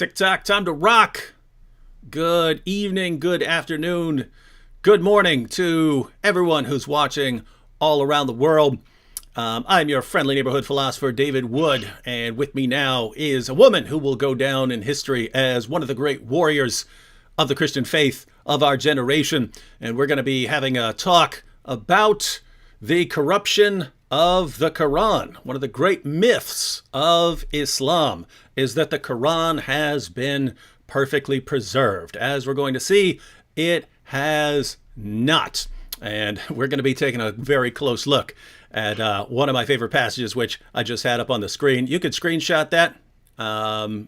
Tick-tock, time to rock. Good evening, good afternoon, good morning to everyone who's watching all around the world. I'm your friendly neighborhood philosopher, David Wood, and with me now is a woman who will go down in history as one of the great warriors of the Christian faith of our generation. And we're going to be having a talk about the corruption of the Quran. One of the great myths of Islam is that the Quran has been perfectly preserved. As we're going to see, it has not. And we're going to be taking a very close look at one of my favorite passages, which I just had up on the screen. You could screenshot that.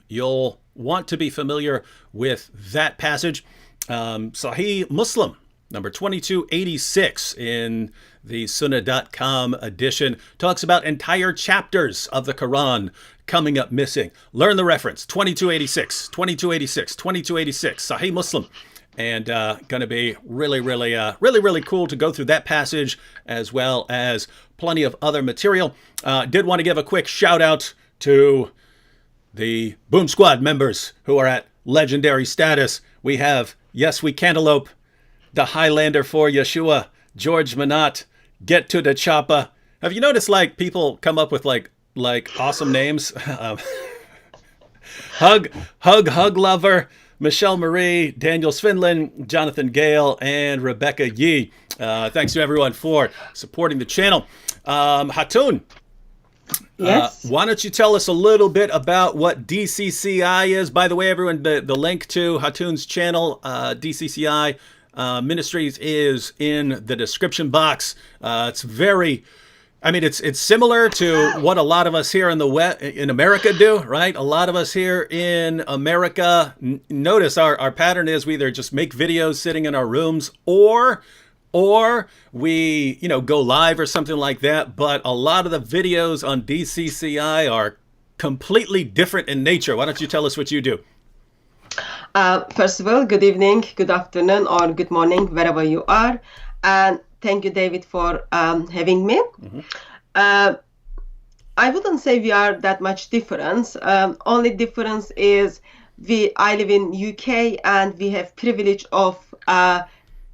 You'll want to be familiar with that passage. Sahih Muslim, number 2286 in the Sunnah.com edition, talks about entire chapters of the Quran coming up missing. Learn the reference, 2286, 2286, 2286, Sahih Muslim. And going to be really cool to go through that passage as well as plenty of other material. Did want to give a quick shout out to the Boom Squad members who are at legendary status. We have Yes We Cantaloupe, the Highlander for Yeshua, George Manat, Get to the Choppa. Have you noticed like people come up with like awesome names? Hug Lover, Michelle Marie, Daniel Svindlin, Jonathan Gale, and Rebecca Yee. Thanks to everyone for supporting the channel. Hatun, Yes. why don't you tell us a little bit about what DCCI is? By the way, everyone, the link to Hatun's channel, DCCI Ministries, is in the description box. It's it's similar to what a lot of us here in America do, right? A lot of us here in America, notice our pattern is we either just make videos sitting in our rooms or we, go live or something like that. But a lot of the videos on DCCI are completely different in nature. Why don't you tell us what you do? First of all, good evening, good afternoon, or good morning, wherever you are. And thank you, David, for having me. Mm-hmm. I wouldn't say we are that much difference. Only difference is I live in UK and we have privilege of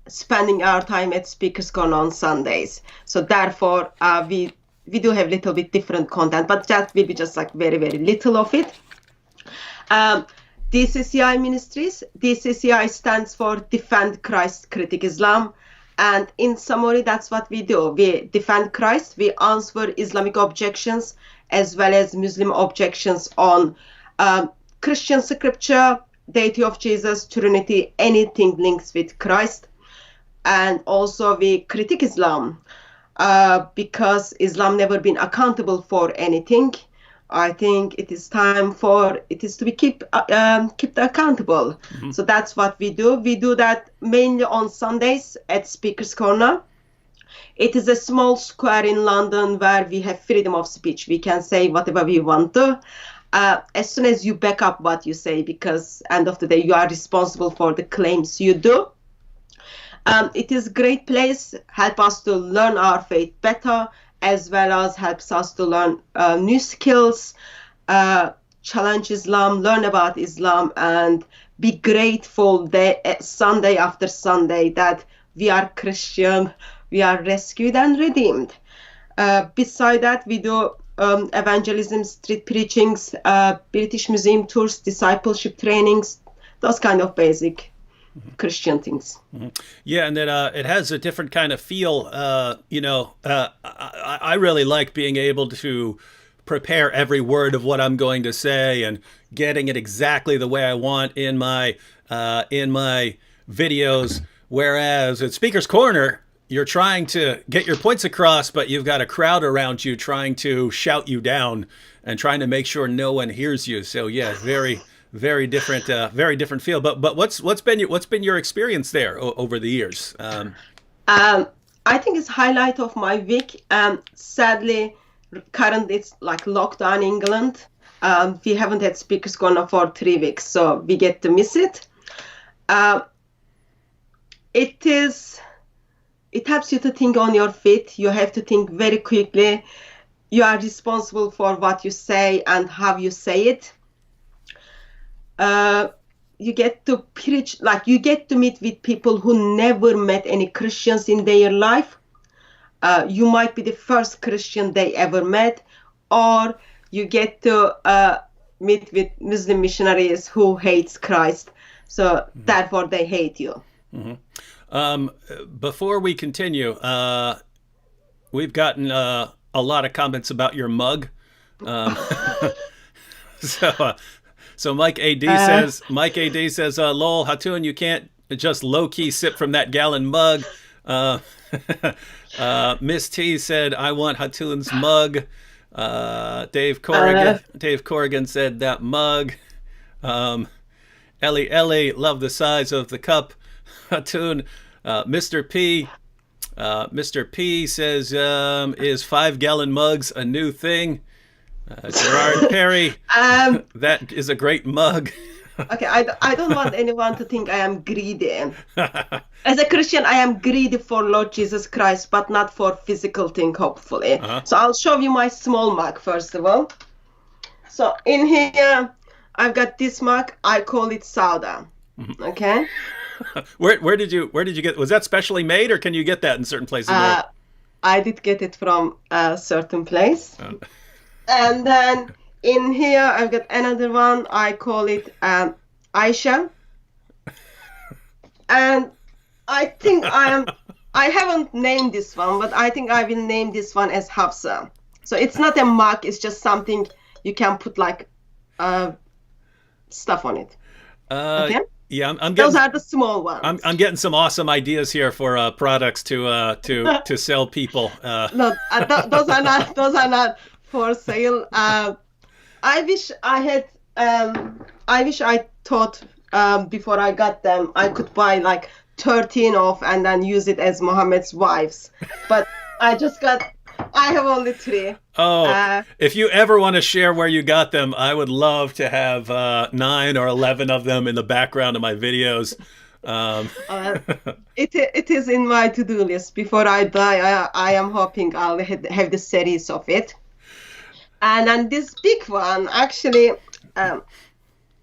spending our time at Speaker's Corner on Sundays. So therefore, we do have little bit different content, but that will be just like very little of it. DCCI Ministries. DCCI stands for Defend Christ, Critic Islam. And in summary, that's what we do. We defend Christ. We answer Islamic objections as well as Muslim objections on Christian scripture, deity of Jesus, Trinity, anything linked with Christ. And also we critique Islam because Islam never been accountable for anything. I think it is time for it is to be kept accountable. Mm-hmm. So that's what we do. We do that mainly on Sundays at Speaker's Corner. It is a small square in London where we have freedom of speech. We can say whatever we want to, as soon as you back up what you say, because end of the day you are responsible for the claims you do. It is a great place, help us to learn our faith better, as well as helps us to learn new skills, challenge Islam, learn about Islam, and be grateful Sunday after Sunday that we are Christian, we are rescued and redeemed. Beside that, we do evangelism, street preachings, British Museum tours, discipleship trainings, those kind of basic Christian things. Mm-hmm. Yeah, and then it has a different kind of feel. I really like being able to prepare every word of what I'm going to say and getting it exactly the way I want in my videos. Whereas at Speaker's Corner, you're trying to get your points across, but you've got a crowd around you trying to shout you down and trying to make sure no one hears you. So yeah, very different feel. But what's been your experience there over the years? I think it's highlight of my week. Sadly, currently it's like lockdown in England. We haven't had Speaker's Corner for 3 weeks, so we get to miss it. It helps you to think on your feet. You have to think very quickly. You are responsible for what you say and how you say it. you get to preach, like you get to meet with people who never met any Christians in their life. You might be the first Christian they ever met, or you get to meet with Muslim missionaries who hates Christ, so therefore they hate you. Before we continue, we've gotten a lot of comments about your mug. So Mike AD says, lol, Hatun, you can't just low key sip from that gallon mug. Miss T said, I want Hatun's mug. Dave Corrigan said that mug. Ellie, love the size of the cup. Hatun, Mr. P says, is 5-gallon mugs a new thing? Gerard Perry, that is a great mug. Okay, I don't want anyone to think I am greedy. As a Christian, I am greedy for Lord Jesus Christ, but not for physical thing, hopefully. So I'll show you my small mug first of all. So in here, I've got this mug. I call it Sauda. Okay. Where did you get? Was that specially made, or can you get that in certain places? I did get it from a certain place. And then in here, I've got another one. I call it Aisha. And I think I haven't named this one, but I think I will name this one as Hafsa. So it's not a mug, it's just something you can put like stuff on it. Okay? Yeah, I'm getting, those are the small ones. I'm getting some awesome ideas here for products to sell people. No, those are not for sale. I wish I thought before I got them I could buy like 13 of and then use it as Muhammad's wives, but I have only 3. If you ever want to share where you got them, I would love to have 9 or 11 of them in the background of my videos. It is in my to-do list. Before I die, I am hoping I'll have the series of it. And then this big one, actually,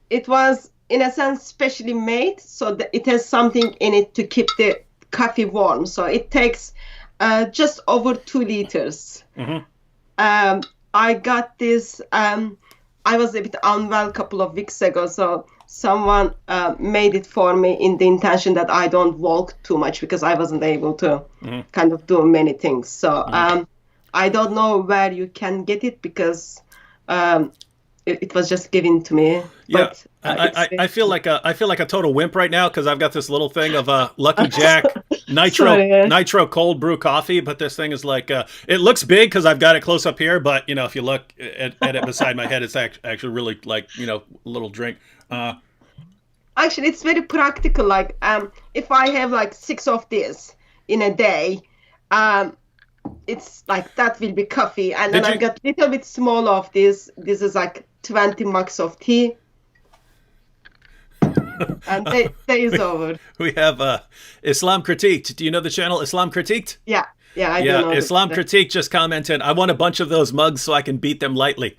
it was in a sense specially made, so that it has something in it to keep the coffee warm. So it takes just over 2 liters. I got this. I was a bit unwell a couple of weeks ago, so someone made it for me in the intention that I don't walk too much because I wasn't able to kind of do many things. So I don't know where you can get it because it was just given to me. Yeah, but, I feel like a total wimp right now because I've got this little thing of Lucky Jack nitro cold brew coffee, but this thing is like it looks big because I've got it close up here, but you know if you look at it beside my head, it's actually really like a little drink. Actually, it's very practical. Like if I have like 6 of this in a day, it's like that will be coffee, and then I've got a little bit small of this. This is like 20 mugs of tea. And day is over. We have Islam Critiqued. Do you know the channel Islam Critiqued? Yeah, I do know. Islam Critiqued just commented, I want a bunch of those mugs so I can beat them lightly.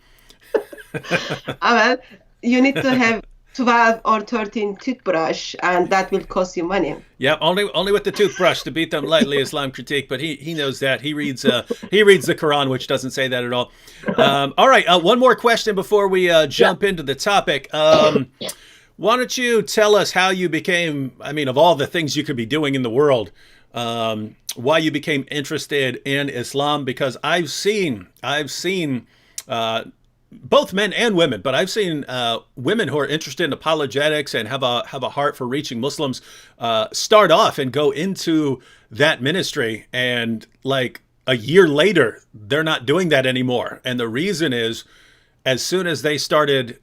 Well, you need to have 12 or 13 toothbrush, and that will cost you money. Yeah, only with the toothbrush to beat them lightly, Islam Critique. But he knows that. He reads the Quran, which doesn't say that at all. All right, one more question before we jump into the topic. Why don't you tell us how you became, of all the things you could be doing in the world, why you became interested in Islam? Because I've seen both men and women, but I've seen women who are interested in apologetics and have a heart for reaching Muslims start off and go into that ministry, and like a year later, they're not doing that anymore. And the reason is, as soon as they started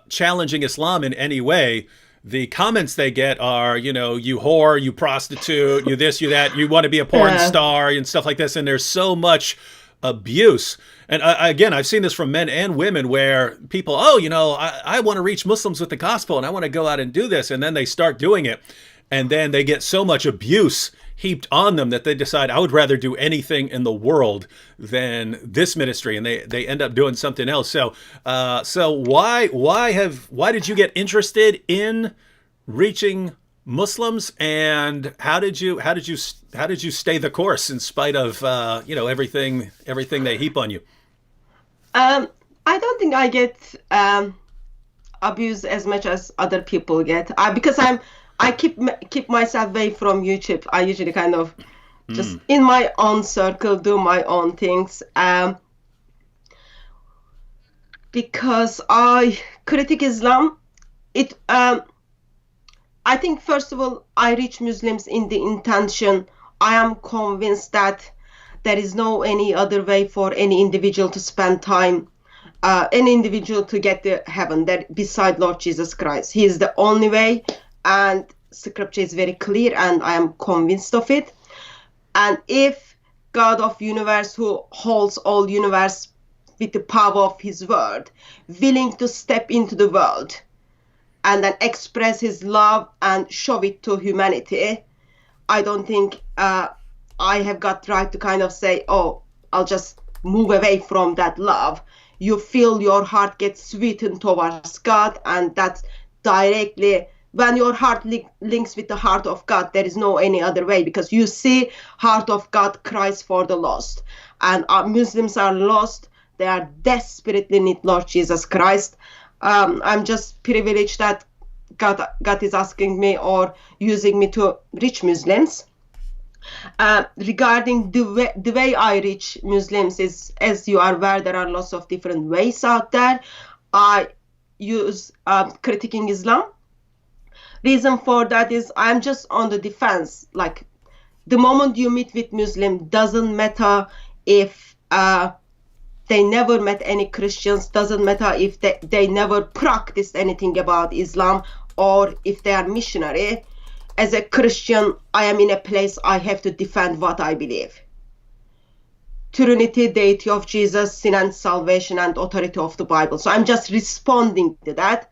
challenging Islam in any way, the comments they get are, you whore, you prostitute, you this, you that, you want to be a porn star and stuff like this. And there's so much abuse. And again, I've seen this from men and women where people, I want to reach Muslims with the gospel and I want to go out and do this. And then they start doing it. and then they get so much abuse heaped on them that they decide, I would rather do anything in the world than this ministry, and they end up doing something else. So why did you get interested in reaching Muslims, and how did you stay the course in spite of everything they heap on you? I don't think I get abused as much as other people get. Because I keep myself away from YouTube. I usually kind of just in my own circle do my own things. Because I critique Islam, I think first of all I reach Muslims in the intention. I am convinced that there is no any other way for any individual to spend time, any individual to get to heaven that beside Lord Jesus Christ. He is the only way, and scripture is very clear, and I am convinced of it. And if God of universe, who holds all universe with the power of his word, willing to step into the world and then express his love and show it to humanity, I don't think I have got right to kind of say, oh, I'll just move away from that love. You feel your heart gets sweetened towards God, and that's directly when your heart links with the heart of God. There is no any other way, because you see heart of God cries for the lost, and our Muslims are lost. They are desperately need Lord Jesus Christ. I'm just privileged that God is asking me or using me to reach Muslims. Regarding the way I reach Muslims is, as you are aware, there are lots of different ways out there. I use critiquing Islam. Reason for that is I'm just on the defense. Like, the moment you meet with Muslim, doesn't matter if they never met any Christians, doesn't matter if they never practiced anything about Islam, or if they are missionary. As a Christian, I am in a place I have to defend what I believe. Trinity, deity of Jesus, sin and salvation, and authority of the Bible. So I'm just responding to that.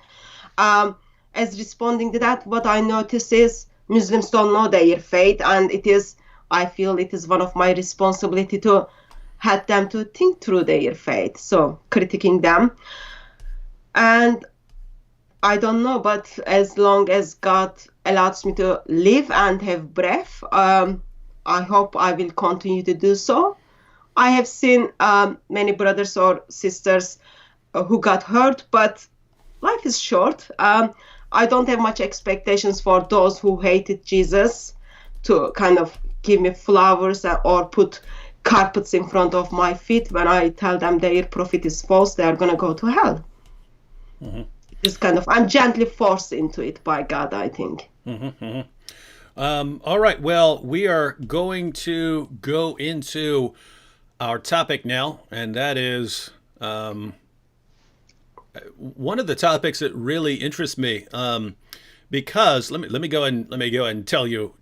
As responding to that, what I notice is Muslims don't know their faith, and I feel it is one of my responsibility to help them to think through their faith. So critiquing them. And I don't know, but as long as God allows me to live and have breath, I hope I will continue to do so. I have seen many brothers or sisters who got hurt, but life is short. I don't have much expectations for those who hated Jesus to kind of give me flowers or put carpets in front of my feet. When I tell them their prophet is false, they are going to go to hell. Mm-hmm. It's kind of, I'm gently forced into it by God, I think. Mm-hmm, mm-hmm. All right. Well, we are going to go into our topic now, and that is one of the topics that really interests me. Because let me go and tell you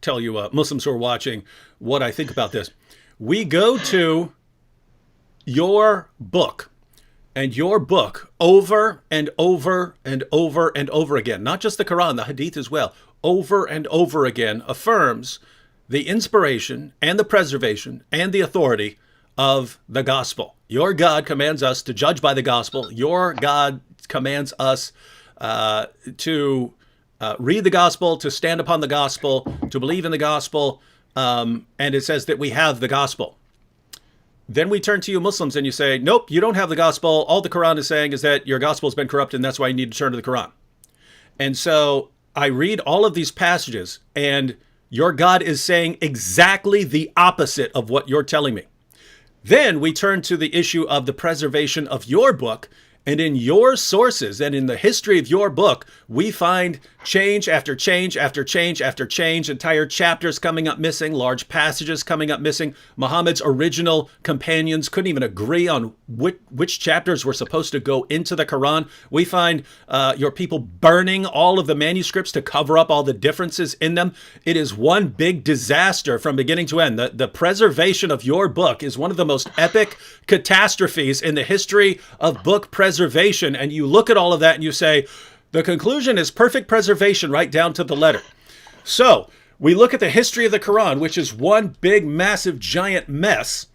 Muslims who are watching what I think about this. We go to your book. And your book over and over and over and over again, not just the Quran, the Hadith as well, over and over again affirms the inspiration and the preservation and the authority of the gospel. Your God commands us to judge by the gospel. Your God commands us to read the gospel, to stand upon the gospel, to believe in the gospel, and it says that we have the gospel. Then we turn to you Muslims and you say, nope, you don't have the gospel. All the Quran is saying is that your gospel has been corrupted, and that's why you need to turn to the Quran. And so I read all of these passages, and your God is saying exactly the opposite of what you're telling me. Then we turn to the issue of the preservation of your book, and in your sources and in the history of your book, we find change after change after change after change, entire chapters coming up missing, large passages coming up missing. Muhammad's original companions couldn't even agree on which chapters were supposed to go into the Quran. We find your people burning all of the manuscripts to cover up all the differences in them. It is one big disaster from beginning to end. The preservation of your book is one of the most epic catastrophes in the history of book preservation. And you look at all of that and you say, the conclusion is perfect preservation right down to the letter. So we look at the history of the Quran, which is one big, massive, giant mess.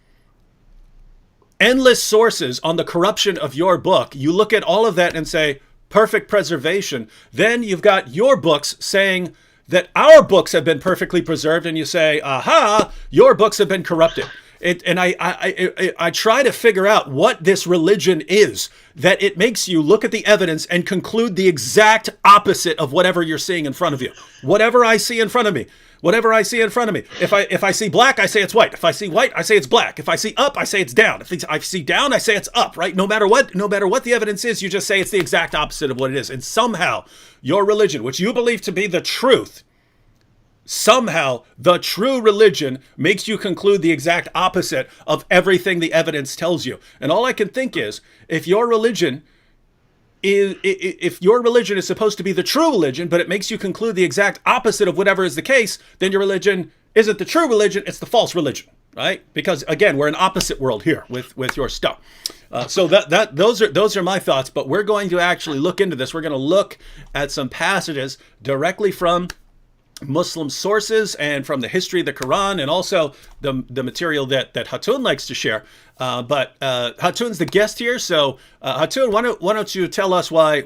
Endless sources on the corruption of your book. You look at all of that and say, perfect preservation. Then you've got your books saying that our books have been perfectly preserved, and you say, aha, your books have been corrupted. I try to figure out what this religion is, that it makes you look at the evidence and conclude the exact opposite of whatever you're seeing in front of you. Whatever I see in front of me. If I see black, I say it's white. If I see white, I say it's black. If I see up, I say it's down. If I see down, I say it's up, right? No matter what the evidence is, you just say it's the exact opposite of what it is. And somehow your religion, which you believe to be the truth, somehow the true religion makes you conclude the exact opposite of everything the evidence tells you. And all I can think is, if your religion is supposed to be the true religion, but it makes you conclude the exact opposite of whatever is the case, then your religion isn't the true religion, it's the false religion, right? Because again, we're in opposite world here with your stuff. So those are my thoughts, but we're going to actually look into this. We're going to look at some passages directly from Muslim sources and from the history of the Quran, and also the material that Hatun likes to share. But Hatun's the guest here, so Hatun, why don't you tell us why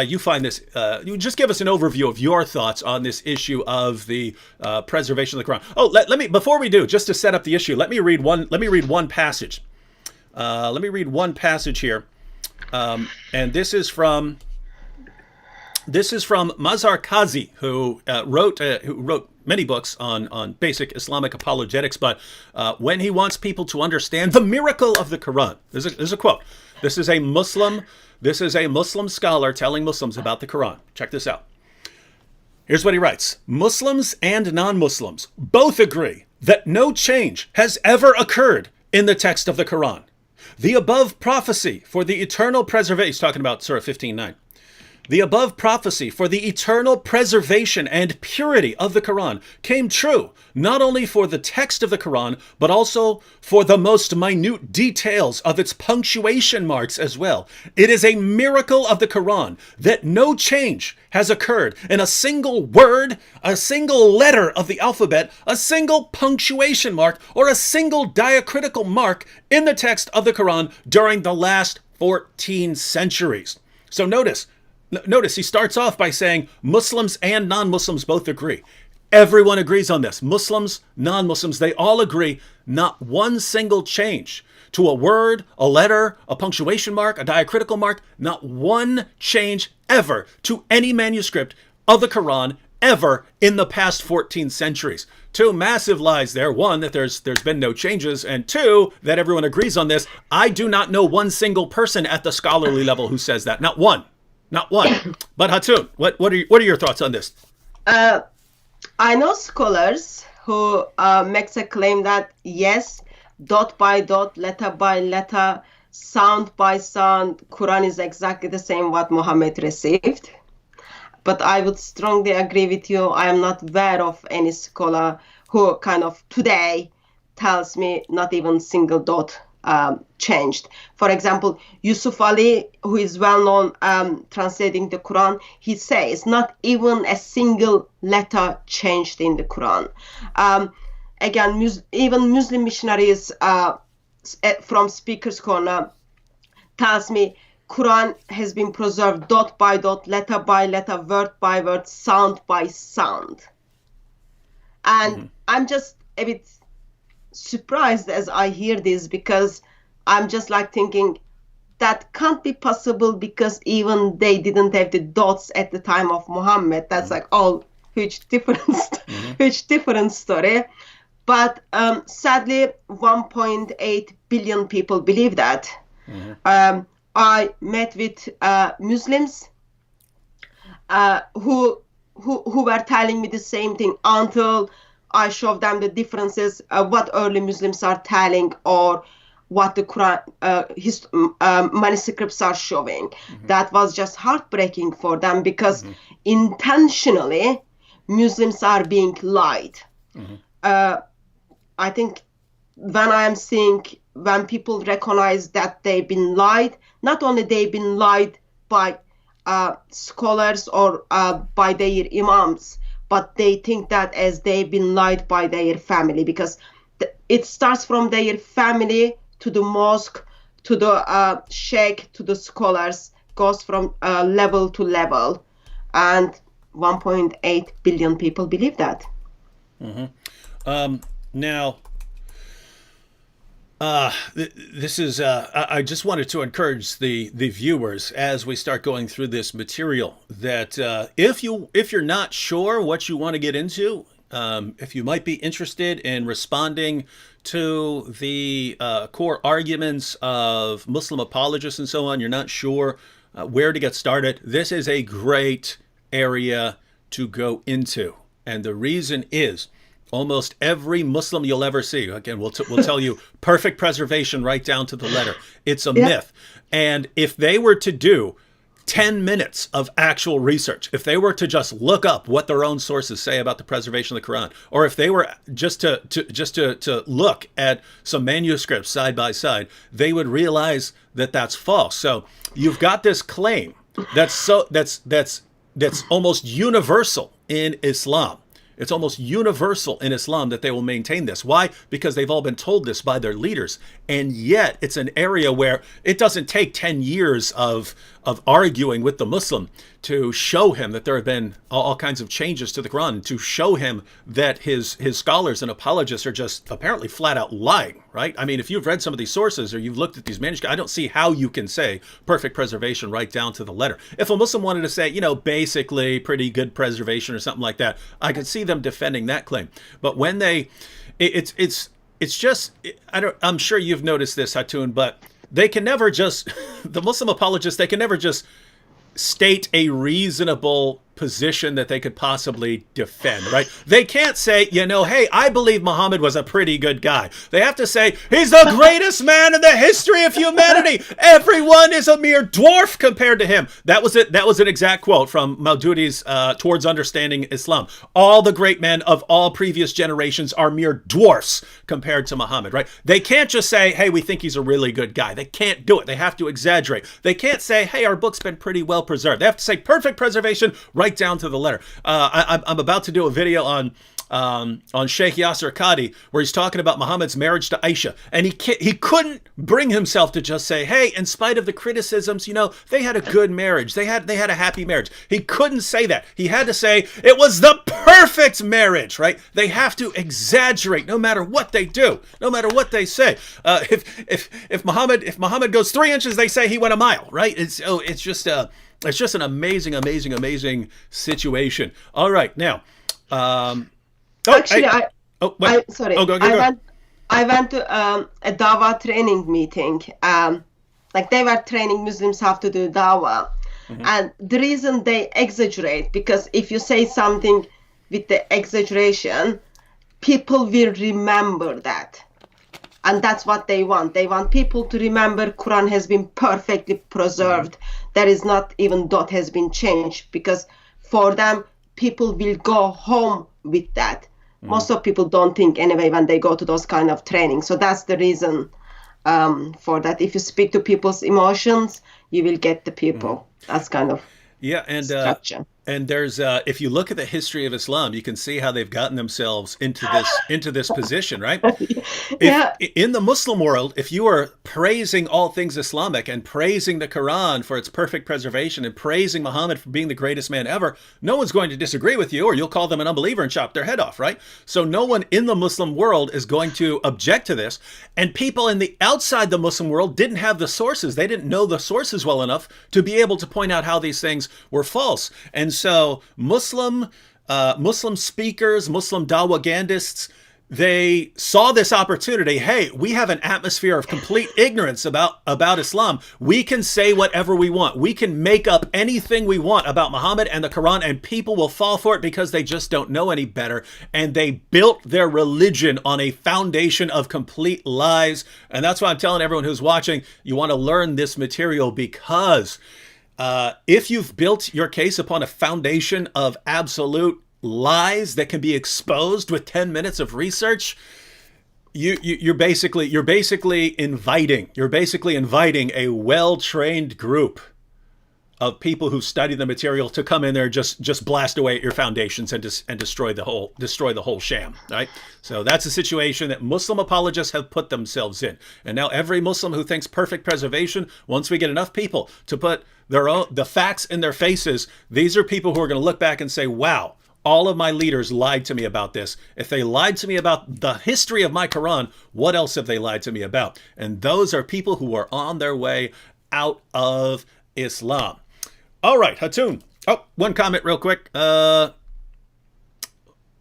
you find this? You just give us an overview of your thoughts on this issue of the preservation of the Quran. Oh, let me, before we do, just to set up the issue, let me read one passage. Let me read one passage here, and this is from Mazhar Qazi, who wrote many books on basic Islamic apologetics. But when he wants people to understand the miracle of the Quran, there's a quote. This is a Muslim scholar telling Muslims about the Quran. Check this out. Here's what he writes: Muslims and non-Muslims both agree that no change has ever occurred in the text of the Quran. The above prophecy for the eternal preservation, he's talking about Surah 15:9. The above prophecy for the eternal preservation and purity of the Quran came true not only for the text of the Quran, but also for the most minute details of its punctuation marks as well. It is a miracle of the Quran that no change has occurred in a single word, a single letter of the alphabet, a single punctuation mark, or a single diacritical mark in the text of the Quran during the last 14 centuries. So notice, he starts off by saying Muslims and non-Muslims both agree. Everyone agrees on this. Muslims, non-Muslims, they all agree. Not one single change to a word, a letter, a punctuation mark, a diacritical mark. Not one change ever to any manuscript of the Quran ever in the past 14 centuries. Two massive lies there. One, that there's been no changes, and two, that everyone agrees on this. I do not know one single person at the scholarly level who says that. Not one. Not one. But Hatun, what are your thoughts on this? I know scholars who makes a claim that yes, dot by dot, letter by letter, sound by sound, Quran is exactly the same what Muhammad received. But I would strongly agree with you. I am not aware of any scholar who kind of today tells me not even single dot changed. For example, Yusuf Ali, who is well known translating the Quran, he says not even a single letter changed in the Quran. Again, even Muslim missionaries from Speaker's Corner tells me Quran has been preserved dot by dot, letter by letter, word by word, sound by sound. And I'm just a bit surprised as I hear this, because I'm just like thinking that can't be possible, because even they didn't have the dots at the time of Muhammad. That's like all huge difference, huge different story. But sadly, 1.8 billion people believe that. I met with Muslims who were telling me the same thing until I showed them the differences, what early Muslims are telling or what the Quran manuscripts are showing. That was just heartbreaking for them, because intentionally Muslims are being lied. I think when people recognize that they've been lied, not only they've been lied by scholars or by their imams, but they think that as they've been lied by their family, because it starts from their family to the mosque, to the sheikh, to the scholars, goes from level to level. And 1.8 billion people believe that. Now, this is. I just wanted to encourage the viewers as we start going through this material that if you're not sure what you want to get into, if you might be interested in responding to the core arguments of Muslim apologists and so on, you're not sure where to get started, this is a great area to go into. And the reason is almost every Muslim you'll ever see, again, we'll tell you perfect preservation right down to the letter. It's a myth. And if they were to do 10 minutes of actual research, if they were to just look up what their own sources say about the preservation of the Quran, or if they were just to look at some manuscripts side by side, they would realize that that's false. So you've got this claim that's almost universal in Islam. It's almost universal in Islam that they will maintain this. Why? Because they've all been told this by their leaders. And yet it's an area where it doesn't take 10 years of arguing with the Muslim to show him that there have been all kinds of changes to the Quran, to show him that his scholars and apologists are just apparently flat out lying, right? I mean, if you've read some of these sources or you've looked at these manuscripts, I don't see how you can say perfect preservation right down to the letter. If a Muslim wanted to say, basically pretty good preservation or something like that, I could see them defending that claim. But when it's just, I'm sure you've noticed this, Hatun, but they can never just, the Muslim apologists, they can never just state a reasonable position that they could possibly defend, right? They can't say, hey, I believe Muhammad was a pretty good guy. They have to say, he's the greatest man in the history of humanity. Everyone is a mere dwarf compared to him. That was it. That was an exact quote from Maududi's Towards Understanding Islam. All the great men of all previous generations are mere dwarfs compared to Muhammad, right? They can't just say, hey, we think he's a really good guy. They can't do it. They have to exaggerate. They can't say, hey, our book's been pretty well preserved. They have to say perfect preservation right down to the letter. I'm about to do a video on Sheikh Yasser Qadi where he's talking about Muhammad's marriage to Aisha, and he couldn't bring himself to just say, hey, in spite of the criticisms, they had a good marriage. They had a happy marriage. He couldn't say that. He had to say it was the perfect marriage, right? They have to exaggerate no matter what they do, no matter what they say. If Muhammad goes 3 inches, they say he went a mile, right? It's just an amazing situation. All right, now. Actually, sorry. Oh, go. I went to a Dawah training meeting. They were training Muslims how to do Dawah. Mm-hmm. And the reason they exaggerate, because if you say something with the exaggeration, people will remember that. And that's what they want. They want people to remember Quran has been perfectly preserved. Mm-hmm. There is not even dot has been changed, because for them, people will go home with that. Mm. Most of people don't think anyway when they go to those kind of training. So that's the reason for that. If you speak to people's emotions, you will get the people. Mm. That's kind of structure. And there's if you look at the history of Islam, you can see how they've gotten themselves into this position, right? Yeah. In the Muslim world, if you are praising all things Islamic and praising the Quran for its perfect preservation and praising Muhammad for being the greatest man ever, no one's going to disagree with you, or you'll call them an unbeliever and chop their head off, right? So no one in the Muslim world is going to object to this. And people in the outside the Muslim world didn't have the sources. They didn't know the sources well enough to be able to point out how these things were false. And so Muslim speakers, Muslim dawagandists, they saw this opportunity. Hey, we have an atmosphere of complete ignorance about Islam. We can say whatever we want. We can make up anything we want about Muhammad and the Quran, and people will fall for it because they just don't know any better. And they built their religion on a foundation of complete lies. And that's why I'm telling everyone who's watching, you want to learn this material, because if you've built your case upon a foundation of absolute lies that can be exposed with 10 minutes of research, you're basically inviting a well-trained group of people who study the material to come in there, just blast away at your foundations and destroy the whole sham, right? So that's a situation that Muslim apologists have put themselves in. And now every Muslim who thinks perfect preservation, once we get enough people to put the facts in their faces, these are people who are going to look back and say, wow, all of my leaders lied to me about this. If they lied to me about the history of my Quran, what else have they lied to me about? And those are people who are on their way out of Islam. All right, Hatun. Oh, one comment real quick.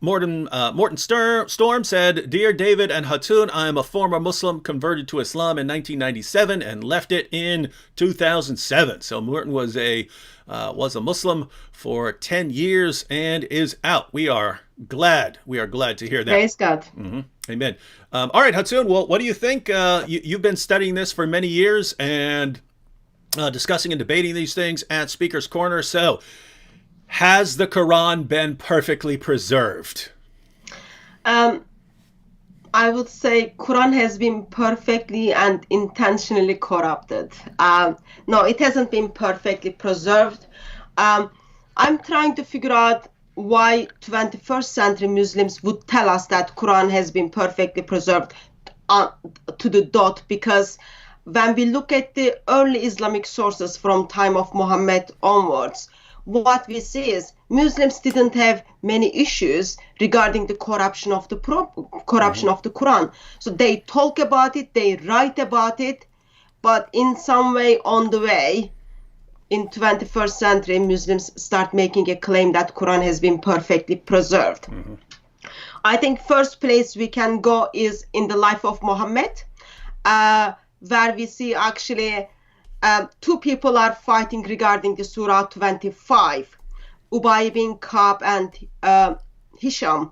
Morton Storm said, Dear David and Hatun, I am a former Muslim converted to Islam in 1997 and left it in 2007. So Morton was a Muslim for 10 years and is out. We are glad to hear that. Praise God. Mm-hmm. Amen. All right, Hatun, well, what do you think? You've been studying this for many years and discussing and debating these things at Speaker's Corner. So, has the Quran been perfectly preserved? I would say Quran has been perfectly and intentionally corrupted. No, it hasn't been perfectly preserved. I'm trying to figure out why 21st century Muslims would tell us that Quran has been perfectly preserved to the dot, because when we look at the early Islamic sources from time of Muhammad onwards, what we see is Muslims didn't have many issues regarding the corruption of the Quran. So they talk about it, they write about it, but in some way on the way, in 21st century, Muslims start making a claim that Quran has been perfectly preserved. Mm-hmm. I think first place we can go is in the life of Muhammad, where we see actually two people are fighting regarding the Surah 25, Ubay bin Ka'b and Hisham.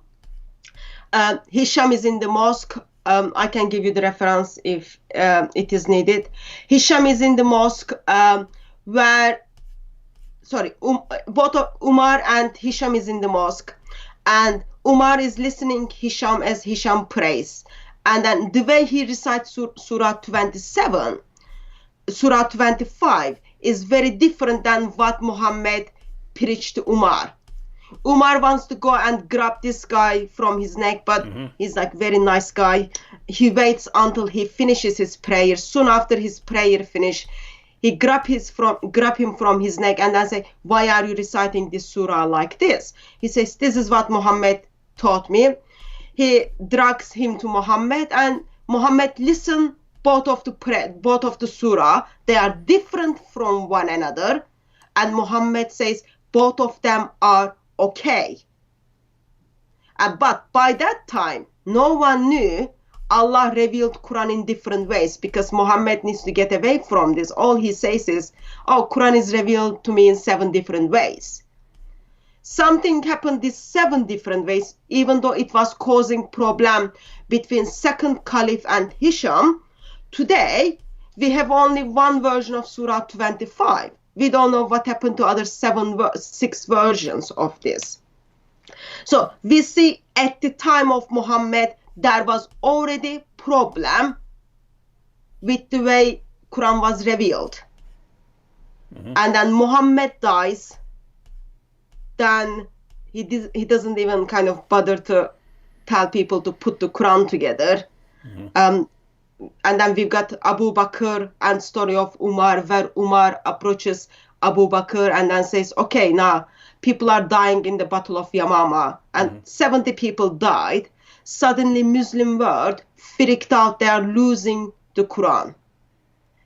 Hisham is in the mosque. I can give you the reference if it is needed. Hisham is in the mosque both Umar and Hisham is in the mosque. And Umar is listening Hisham as Hisham prays. And then the way he recites Surah 27, Surah 25 is very different than what Muhammad preached to Umar. Umar wants to go and grab this guy from his neck, but he's like very nice guy. He waits until he finishes his prayer. Soon after his prayer finish, he grab him from his neck and then say, why are you reciting this surah like this? He says, this is what Muhammad taught me. He drags him to Muhammad, and Muhammad listen both of the surah. They are different from one another, and Muhammad says both of them are okay. But by that time, no one knew Allah revealed Quran in different ways, because Muhammad needs to get away from this. All he says is, oh, Quran is revealed to me in 7 different ways. Something happened these 7 different ways, even though it was causing problem between second Caliph and Hisham. Today, we have only one version of Surah 25. We don't know what happened to other 6 versions of this. So we see at the time of Muhammad, there was already problem with the way Quran was revealed. And then Muhammad dies, then he doesn't even kind of bother to tell people to put the Quran together. And then we've got Abu Bakr and story of Umar, where Umar approaches Abu Bakr and then says, okay, now people are dying in the Battle of Yamama, and 70 people died. Suddenly Muslim world freaked out, they are losing the Quran.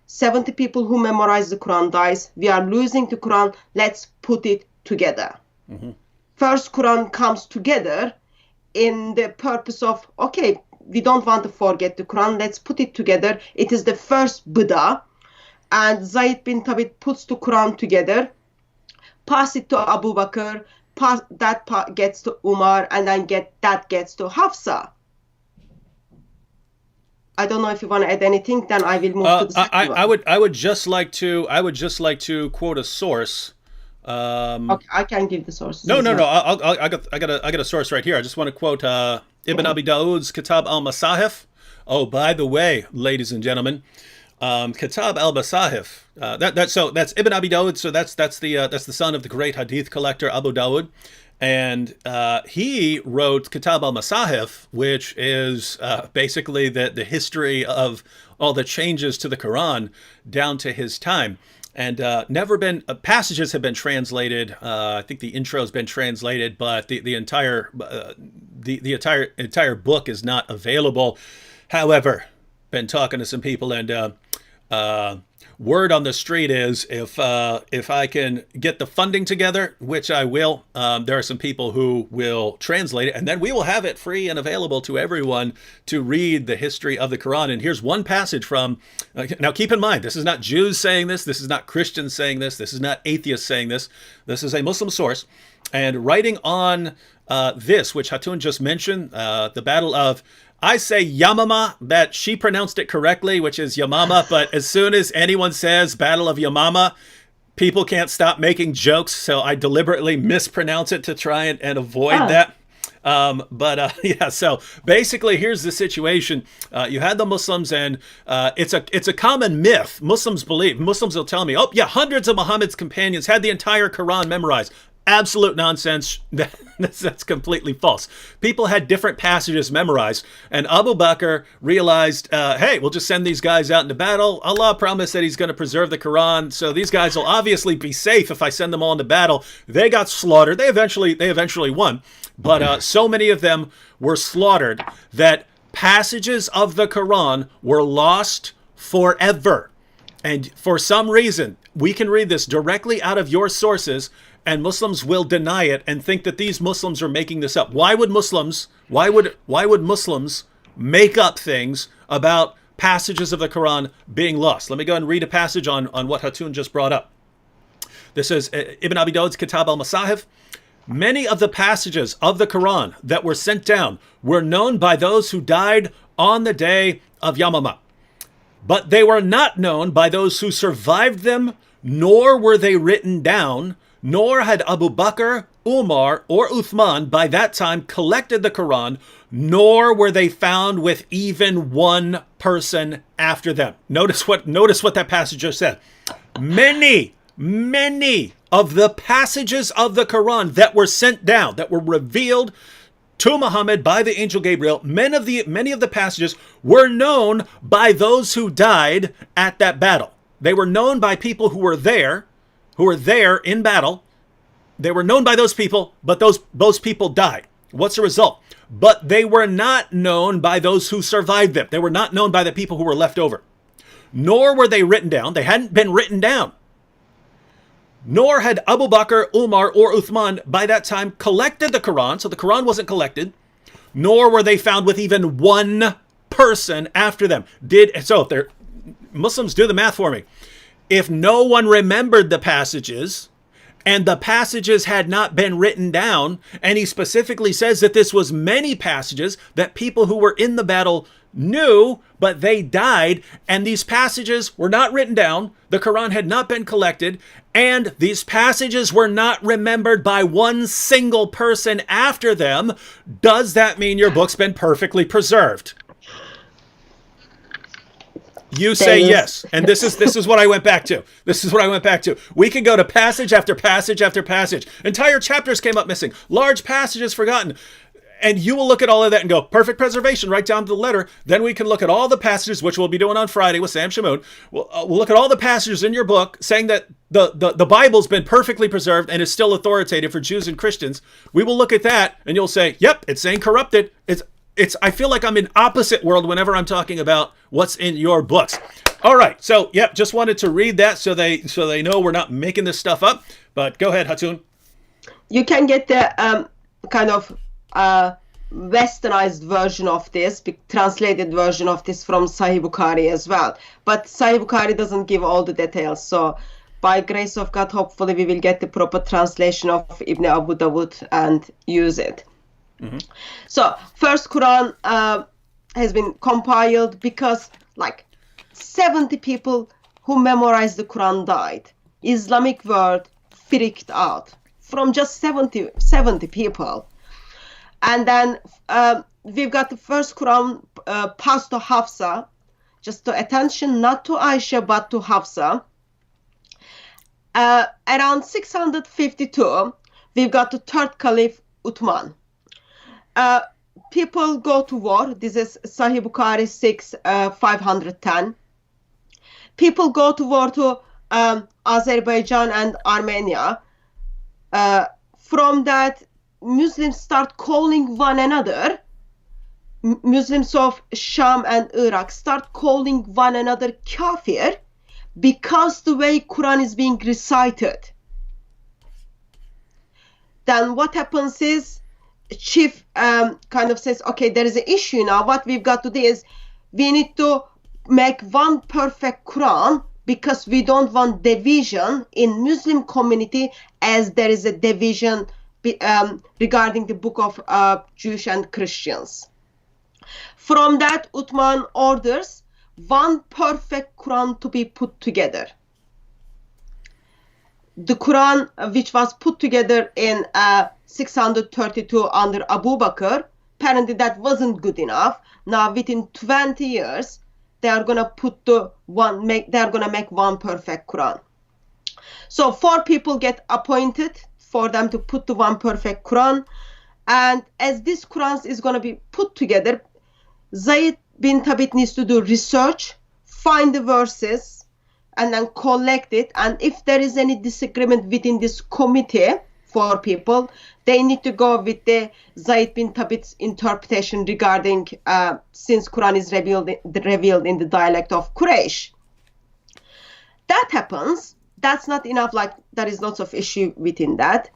70 people who memorize the Quran dies, we are losing the Quran, let's put it together. First Quran comes together in the purpose of, okay, we don't want to forget the Quran, let's put it together. It is the first Buddha, and Zayd bin Thabit puts the Quran together, pass it to Abu Bakr, that part gets to Umar, and then that gets to Hafsa. I don't know if you want to add anything, then I will move to the second one. I would just like to quote a source. Okay, I can give the source. No. I got a source right here. I just want to quote Ibn Abi Dawood's Kitab al-Masahif. Oh, by the way, ladies and gentlemen, Kitab al-Masahif. That's Ibn Abi Dawud. So that's the son of the great hadith collector Abu Dawud, and he wrote Kitab al-Masahif, which is basically the history of all the changes to the Quran down to his time. And never been passages have been translated. I think the intro has been translated, but the entire book is not available. However, been talking to some people, and word on the street is if I can get the funding together, which I will, there are some people who will translate it, and then we will have it free and available to everyone to read the history of the Quran. And here's one passage from, now keep in mind, this is not Jews saying this is not Christians saying this is not atheists saying this is a Muslim source. And writing on this, which Hatun just mentioned, the Battle of, I say Yamama, that she pronounced it correctly, which is Yamama, but as soon as anyone says Battle of Yamama, people can't stop making jokes, so I deliberately mispronounce it to try and avoid that. Yeah, so basically here's the situation. You had the Muslims, and it's a common myth. Muslims will tell me, oh yeah, hundreds of Muhammad's companions had the entire Quran memorized. Absolute nonsense. That's completely false. People had different passages memorized, and Abu Bakr realized, hey, we'll just send these guys out into battle. Allah promised that he's going to preserve the Quran, so these guys will obviously be safe if I send them all into battle. They got slaughtered. They eventually won, but so many of them were slaughtered that passages of the Quran were lost forever. And for some reason, we can read this directly out of your sources, and Muslims will deny it and think that these Muslims are making this up. Why would Muslims make up things about passages of the Quran being lost? Let me go and read a passage on what Hatun just brought up. This is Ibn Abi Dawud's Kitab al-Masahif. Many of the passages of the Quran that were sent down were known by those who died on the day of Yamama, but they were not known by those who survived them, nor were they written down, nor had Abu Bakr, Umar, or Uthman by that time collected the Quran, nor were they found with even one person after them. Notice what that passage just said. Many of the passages of the Quran that were sent down, that were revealed to Muhammad by the angel Gabriel, many of the passages were known by those who died at that battle. They were known by people who were there in battle. They were known by those people, but those people died. What's the result? But they were not known by those who survived them. They were not known by the people who were left over. Nor were they written down. They hadn't been written down. Nor had Abu Bakr, Umar, or Uthman by that time collected the Quran. So the Quran wasn't collected. Nor were they found with even one person after them. Muslims, do the math for me. If no one remembered the passages, and the passages had not been written down, and he specifically says that this was many passages that people who were in the battle knew, but they died, and these passages were not written down, the Quran had not been collected, and these passages were not remembered by one single person after them, does that mean your book's been perfectly preserved? You say yes. And this is what I went back to. We can go to passage after passage after passage. Entire chapters came up missing. Large passages forgotten. And you will look at all of that and go, perfect preservation, right down to the letter. Then we can look at all the passages, which we'll be doing on Friday with Sam Shamoun. We'll look at all the passages in your book saying that the Bible's been perfectly preserved and is still authoritative for Jews and Christians. We will look at that and you'll say, yep, it's saying corrupted. I feel like I'm in opposite world whenever I'm talking about what's in your books. All right. So, yep, just wanted to read that so they know we're not making this stuff up. But go ahead, Hatun. You can get the kind of westernized version of this, translated version of this from Sahih Bukhari as well. But Sahih Bukhari doesn't give all the details. So by grace of God, hopefully we will get the proper translation of Ibn Abu Dawud and use it. Mm-hmm. So first Quran has been compiled because like 70 people who memorized the Quran died. Islamic world freaked out from just 70 people. And then we've got the first Quran passed to Hafsa. just to attention, not to Aisha, but to Hafsa. Around 652, we've got the third caliph, Uthman. People go to war. This is Sahih Bukhari 510. People go to war to Azerbaijan and Armenia. From that, Muslims start calling one another. Muslims of Sham and Iraq start calling one another kafir because the way Quran is being recited. Then what happens is, chief kind of says, okay, there is an issue now. What we've got to do is we need to make one perfect Quran because we don't want division in Muslim community as there is a division regarding the book of Jewish and Christians. From that, Uthman orders one perfect Quran to be put together. The Quran, which was put together in 632 under Abu Bakr, apparently that wasn't good enough. Now, within 20 years, they are gonna make one perfect Quran. So 4 people get appointed for them to put the one perfect Quran, and as this Quran is gonna be put together, Zayd bin Thabit needs to do research, find the verses, and then collect it. And if there is any disagreement within this committee, 4 people, they need to go with the Zayd bin Thabit's interpretation regarding since Quran is revealed in the dialect of Quraysh. That happens. That's not enough. Like, there is lots of issue within that.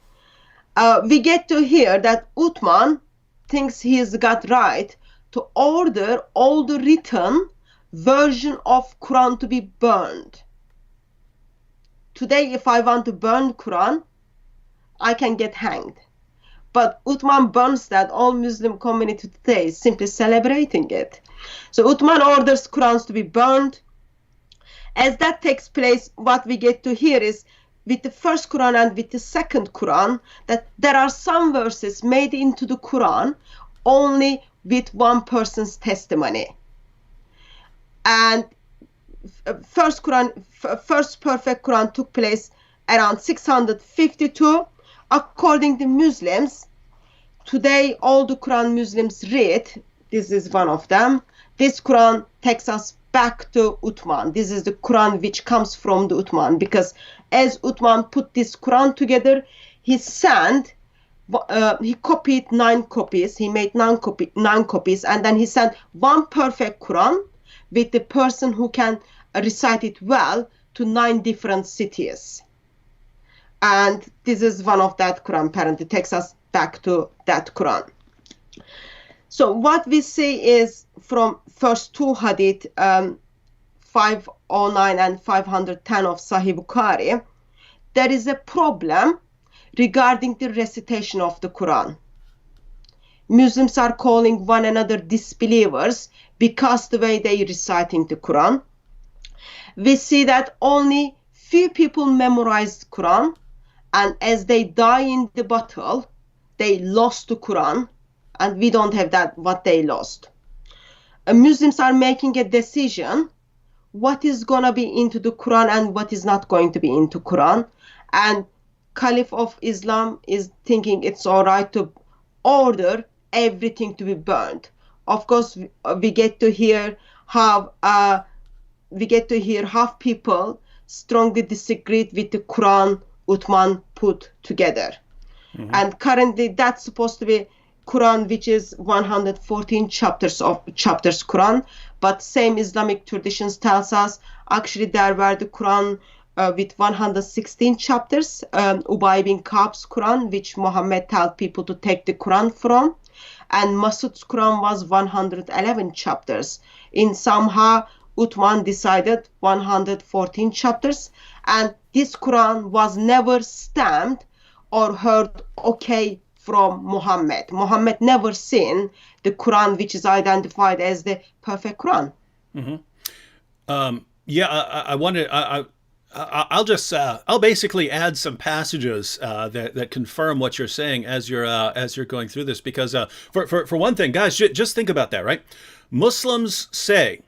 We get to hear that Uthman thinks he's got right to order all the written version of Quran to be burned. Today, if I want to burn Quran, I can get hanged. But Uthman burns that. All Muslim community today is simply celebrating it. So Uthman orders Qurans to be burned. As that takes place, what we get to hear is, with the first Quran and with the second Quran, that there are some verses made into the Quran only with one person's testimony. And first perfect Quran took place around 652. According to Muslims, today all the Quran Muslims read, this is one of them, this Quran takes us back to Uthman. This is the Quran which comes from the Uthman, because as Uthman put this Quran together, he copied 9 copies, he made 9 copies, and then he sent one perfect Quran with the person who can recite it well to 9 different cities. And this is one of that Quran, apparently takes us back to that Quran. So what we see is from first 2 hadith, 509 and 510 of Sahih Bukhari, there is a problem regarding the recitation of the Quran. Muslims are calling one another disbelievers because the way they are reciting the Quran. We see that only few people memorized Quran, and as they die in the battle, they lost the Quran, and we don't have that, what they lost. Muslims are making a decision what is going to be into the Quran and what is not going to be into Quran. And Caliph of Islam is thinking it's all right to order everything to be burned. Of course, we get to hear how people strongly disagreed with the Quran Uthman put together. Mm-hmm. And currently that's supposed to be Quran, which is 114 chapters Quran, but same Islamic traditions tells us actually there were the Quran with 116 chapters, Ubay bin Ka'b's Quran, which Muhammad told people to take the Quran from, and Masud's Quran was 111 chapters. In somehow Uthman decided 114 chapters, and this Quran was never stamped or heard okay from Muhammad. Muhammad never seen the Quran which is identified as the perfect Quran. Mm-hmm. I'll basically add some passages that confirm what you're saying as you're going through this, because for one thing, guys, just think about that, right? Muslims say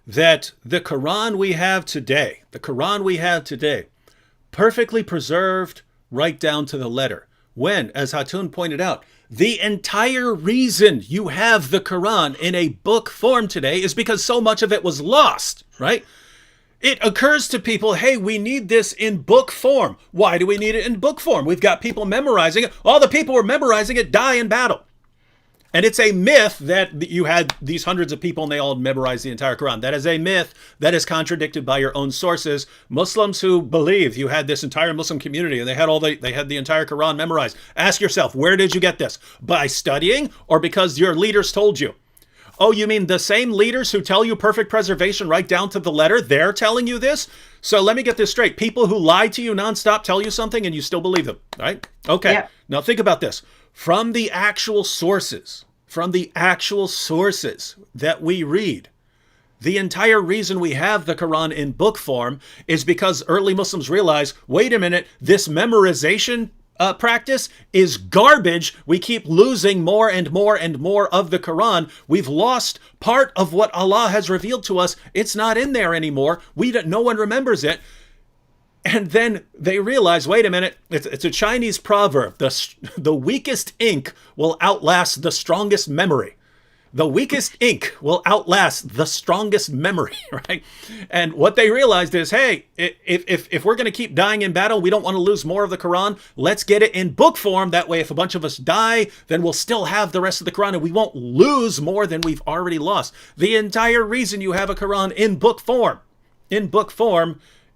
that the Quran we have today, perfectly preserved right down to the letter. When, as Hatun pointed out, the entire reason you have the Quran in a book form today is because so much of it was lost, right? It occurs to people, hey, we need this in book form. Why do we need it in book form? We've got people memorizing it. All the people who are memorizing it die in battle. And it's a myth that you had these hundreds of people and they all memorized the entire Quran. That is a myth that is contradicted by your own sources. Muslims who believe you had this entire Muslim community and they had the entire Quran memorized. Ask yourself, where did you get this? By studying or because your leaders told you? Oh, you mean the same leaders who tell you perfect preservation right down to the letter, they're telling you this? So let me get this straight. People who lie to you nonstop tell you something and you still believe them, right? Okay. Yeah. Now think about this. From the actual sources that we read, the entire reason we have the Quran in book form is because early Muslims realized, wait a minute, this memorization practice is garbage. We keep losing more and more and more of the Quran. We've lost part of what Allah has revealed to us. It's not in there anymore. No one remembers it. And then they realize, wait a minute, it's a Chinese proverb. The weakest ink will outlast the strongest memory. The weakest ink will outlast the strongest memory, right? And what they realized is, hey, if we're going to keep dying in battle, we don't want to lose more of the Quran. Let's get it in book form. That way, if a bunch of us die, then we'll still have the rest of the Quran and we won't lose more than we've already lost. The entire reason you have a Quran in book form,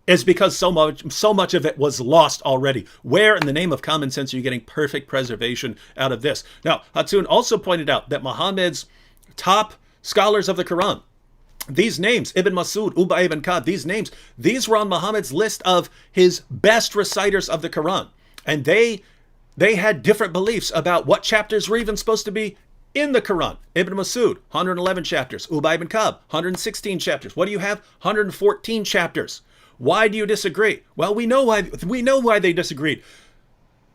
is because so much of it was lost already. Where in the name of common sense are you getting perfect preservation out of this? Now, Hatun also pointed out that Muhammad's top scholars of the Quran, these names, Ibn Masud, Ubay ibn Ka'b, these were on Muhammad's list of his best reciters of the Quran. And they had different beliefs about what chapters were even supposed to be in the Quran. Ibn Masud, 111 chapters. Ubay ibn Ka'b, 116 chapters. What do you have? 114 chapters. Why do you disagree? Well, we know why they disagreed.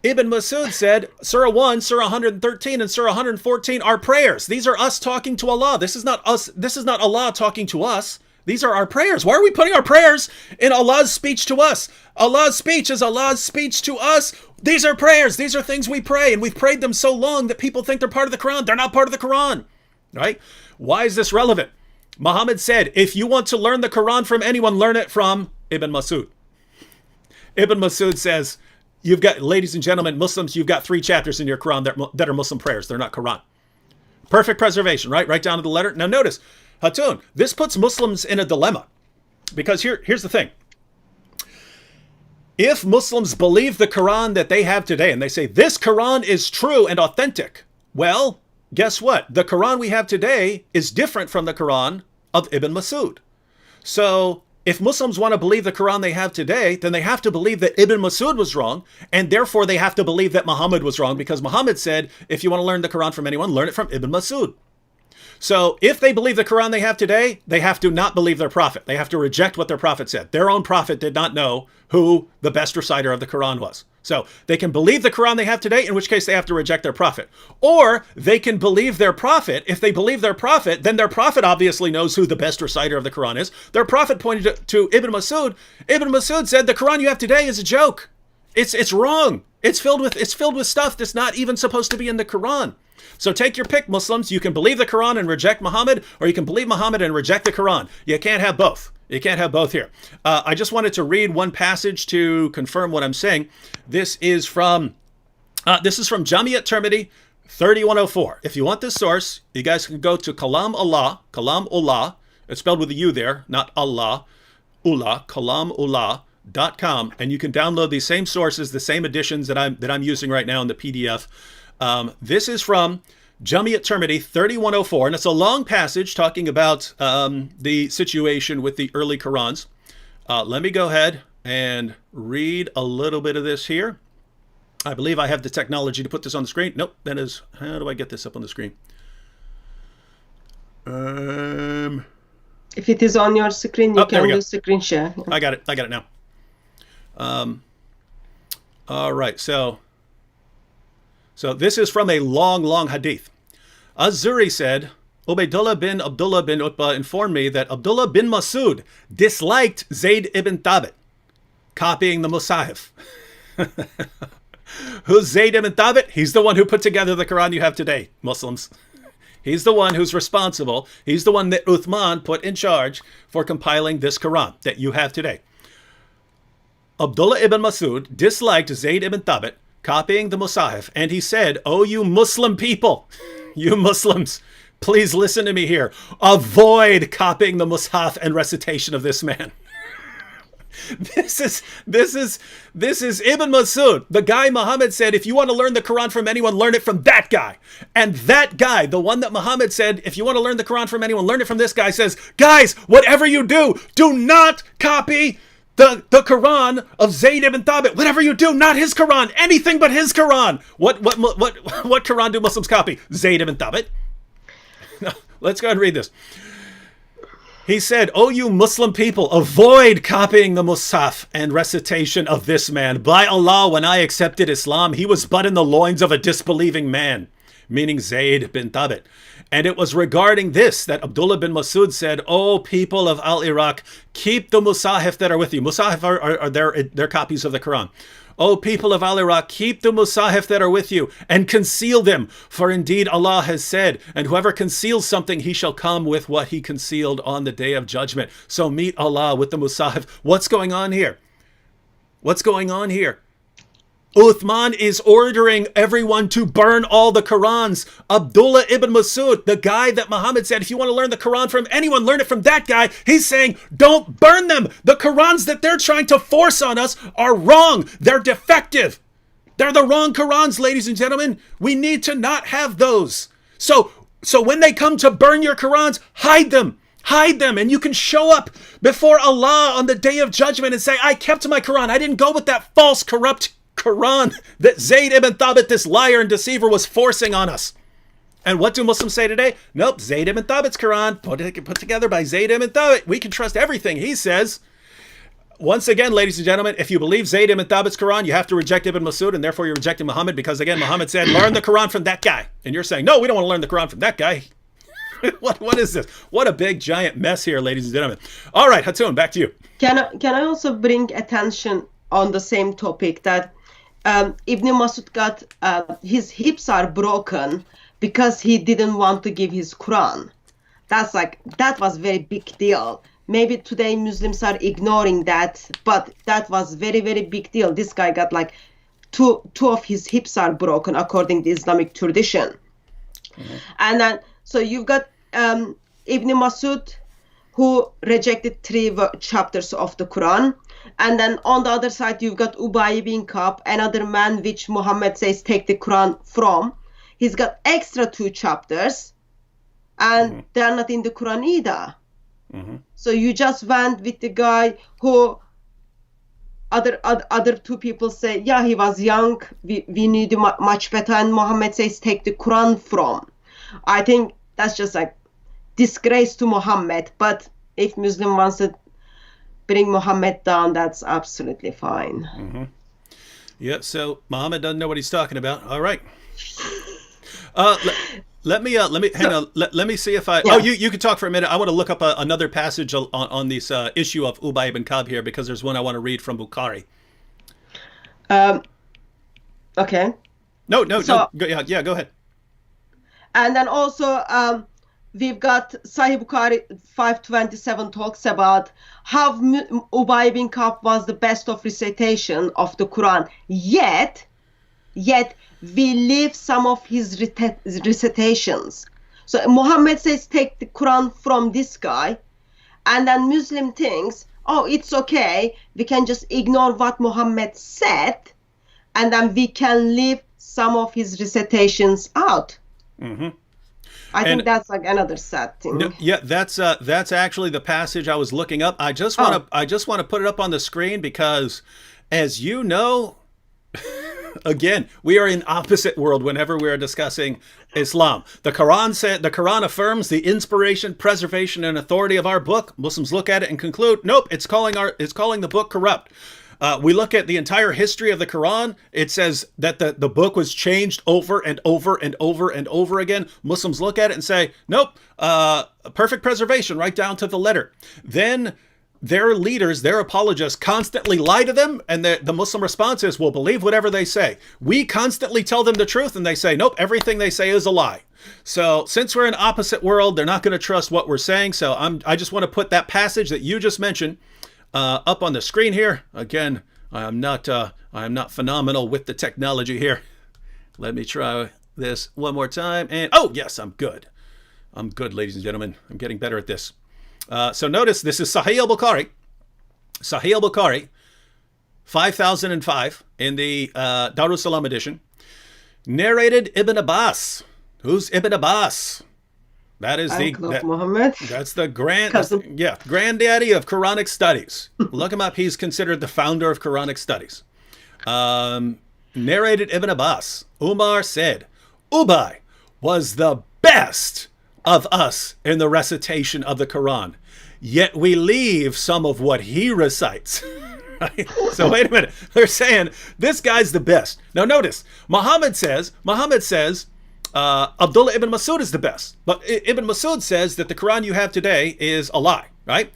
Ibn Masud said, Surah 1, Surah 113, and Surah 114 are prayers. These are us talking to Allah. This is not us. This is not Allah talking to us. These are our prayers. Why are we putting our prayers in Allah's speech to us? Allah's speech is Allah's speech to us. These are prayers. These are things we pray, and we've prayed them so long that people think they're part of the Quran. They're not part of the Quran, right? Why is this relevant? Muhammad said, if you want to learn the Quran from anyone, learn it from Ibn Masud. Ibn Masud says, you've got, ladies and gentlemen, Muslims, you've got 3 chapters in your Quran that are Muslim prayers. They're not Quran. Perfect preservation, right? Right down to the letter. Now notice, Hatun, this puts Muslims in a dilemma. Because here's the thing. If Muslims believe the Quran that they have today, and they say, this Quran is true and authentic, well, guess what? The Quran we have today is different from the Quran of Ibn Masud. So if Muslims want to believe the Quran they have today, then they have to believe that Ibn Masud was wrong, and therefore they have to believe that Muhammad was wrong, because Muhammad said, if you want to learn the Quran from anyone, learn it from Ibn Masud. So if they believe the Quran they have today, they have to not believe their prophet. They have to reject what their prophet said. Their own prophet did not know who the best reciter of the Quran was. So they can believe the Quran they have today, in which case they have to reject their prophet. Or they can believe their prophet. If they believe their prophet, then their prophet obviously knows who the best reciter of the Quran is. Their prophet pointed to Ibn Masud. Ibn Masud said, the Quran you have today is a joke. It's wrong. It's filled with stuff that's not even supposed to be in the Quran. So take your pick, Muslims. You can believe the Quran and reject Muhammad, or you can believe Muhammad and reject the Quran. You can't have both. You can't have both here. I just wanted to read one passage to confirm what I'm saying. This is from Jami at-Tirmidhi 3104. If you want this source, you guys can go to Kalam Ullah. It's spelled with a U there, not Allah. Kalamullah.com, and you can download these same sources, the same editions that I'm using right now in the PDF. This is from Jami at-Tirmidhi 3104, and it's a long passage talking about the situation with the early Qurans. Let me go ahead and read a little bit of this here. I believe I have the technology to put this on the screen. Nope, that is, how do I get this up on the screen? If it is on your screen, you can do screen share. I got it now. All right, so this is from a long hadith. Az-Zuri said, Ubaydullah bin Abdullah bin Utbah informed me that Abdullah bin Masud disliked Zayd ibn Thabit copying the Musahif. Who's Zayd ibn Thabit? He's the one who put together the Quran you have today, Muslims. He's the one who's responsible. He's the one that Uthman put in charge for compiling this Quran that you have today. Abdullah ibn Masud disliked Zayd ibn Thabit copying the Musahif, and he said, "Oh, you Muslim people, you Muslims, please listen to me here. Avoid copying the Musahif and recitation of this man." This is Ibn Masud, the guy Muhammad said, if you want to learn the Quran from anyone, learn it from that guy. And that guy, the one that Muhammad said, if you want to learn the Quran from anyone, learn it from this guy, says, guys, whatever you do not copy the Quran of Zayd ibn Thabit. Whatever you do, not his Quran, anything but his Quran. What Quran do Muslims copy? Zayd ibn Thabit. No, let's go ahead and read this. He said, "Oh, you Muslim people, avoid copying the Musaf and recitation of this man. By Allah, when I accepted Islam, he was but in the loins of a disbelieving man," meaning Zayd bin Thabit. And it was regarding this that Abdullah bin Masud said, "Oh, people of Al-Iraq, keep the Musahif that are with you." Musahif are their copies of the Quran. "O people of Al-Iraq, keep the Musahif that are with you and conceal them. For indeed Allah has said, and whoever conceals something, he shall come with what he concealed on the day of judgment." So meet Allah with the Musahif. What's going on here? What's going on here? Uthman is ordering everyone to burn all the Qurans. Abdullah ibn Masud, the guy that Muhammad said, if you want to learn the Quran from anyone, learn it from that guy. He's saying, don't burn them. The Qurans that they're trying to force on us are wrong. They're defective. They're the wrong Qurans, ladies and gentlemen. We need to not have those. So when they come to burn your Qurans, hide them. Hide them, and you can show up before Allah on the day of judgment and say, I kept my Quran. I didn't go with that false, corrupt Quran that Zayd ibn Thabit, this liar and deceiver, was forcing on us. And what do Muslims say today? Nope, Zayd ibn Thabit's Quran, put together by Zayd ibn Thabit. We can trust everything he says. Once again, ladies and gentlemen, if you believe Zayd ibn Thabit's Quran, you have to reject Ibn Masud, and therefore you're rejecting Muhammad, because again, Muhammad said, learn the Quran from that guy. And you're saying, no, we don't want to learn the Quran from that guy. What is this? What a big giant mess here, ladies and gentlemen. All right, Hatun, back to you. Can I also bring attention on the same topic that Ibn Masud got his hips are broken because he didn't want to give his Quran. That was very big deal. Maybe today Muslims are ignoring that, but that was very, very big deal. This guy got like two of his hips are broken according to Islamic tradition. Mm-hmm. And then so you've got Ibn Masud who rejected 3 chapters of the Quran. And then on the other side, you've got Ubay bin Ka'b, another man which Muhammad says take the Quran from. He's got extra 2 chapters, and they're not in the Quran either. Mm-hmm. So you just went with the guy who other 2 people say, yeah, he was young, we knew much better, and Muhammad says take the Quran from. I think that's just like disgrace to Muhammad. But if Muslim wants to bring Muhammad down, that's absolutely fine. Mm-hmm. Yeah, so Muhammad doesn't know what he's talking about. All right. Let me hang on. Let me see if I. Yeah. Oh, you can talk for a minute. I want to look up another passage on this issue of Ubay ibn Ka'b here, because there's one I want to read from Bukhari. Okay. No. Yeah, go ahead. And then also, we've got Sahih Bukhari 527 talks about how Ubay bin Ka'b was the best of recitation of the Quran. Yet we leave some of his recitations. So Muhammad says take the Quran from this guy, and then Muslim thinks, oh, it's okay, we can just ignore what Muhammad said, and then we can leave some of his recitations out. Mm-hmm. I think that's like another sad thing. No, yeah, that's actually the passage I was looking up. I just want to put it up on the screen because, as you know, again, we are in opposite world whenever we are discussing Islam. The Quran affirms the inspiration, preservation, and authority of our book. Muslims look at it and conclude, nope, it's calling the book corrupt. We look at the entire history of the Quran. It says that the book was changed over and over and over and over again. Muslims look at it and say, nope, perfect preservation right down to the letter. Then their leaders, their apologists constantly lie to them, and the Muslim response is, we'll believe whatever they say. We constantly tell them the truth, and they say, nope, everything they say is a lie. So since we're in opposite world, they're not going to trust what we're saying. So I just want to put that passage that you just mentioned up on the screen here. Again, I am not phenomenal with the technology here. Let me try this one more time. And oh yes, I'm good. I'm good, ladies and gentlemen. I'm getting better at this. So notice this is Sahih al-Bukhari. Sahih al-Bukhari, 5005 in the Darussalam edition. Narrated Ibn Abbas. Who's Ibn Abbas? That is Muhammad. That's the granddaddy of Quranic studies. Look him up. He's considered the founder of Quranic studies. Narrated Ibn Abbas. Umar said, Ubay was the best of us in the recitation of the Quran, yet we leave some of what he recites. Right? So wait a minute. They're saying this guy's the best. Now notice, Muhammad says, Abdullah ibn Masud is the best. But Ibn Masud says that the Quran you have today is a lie, right?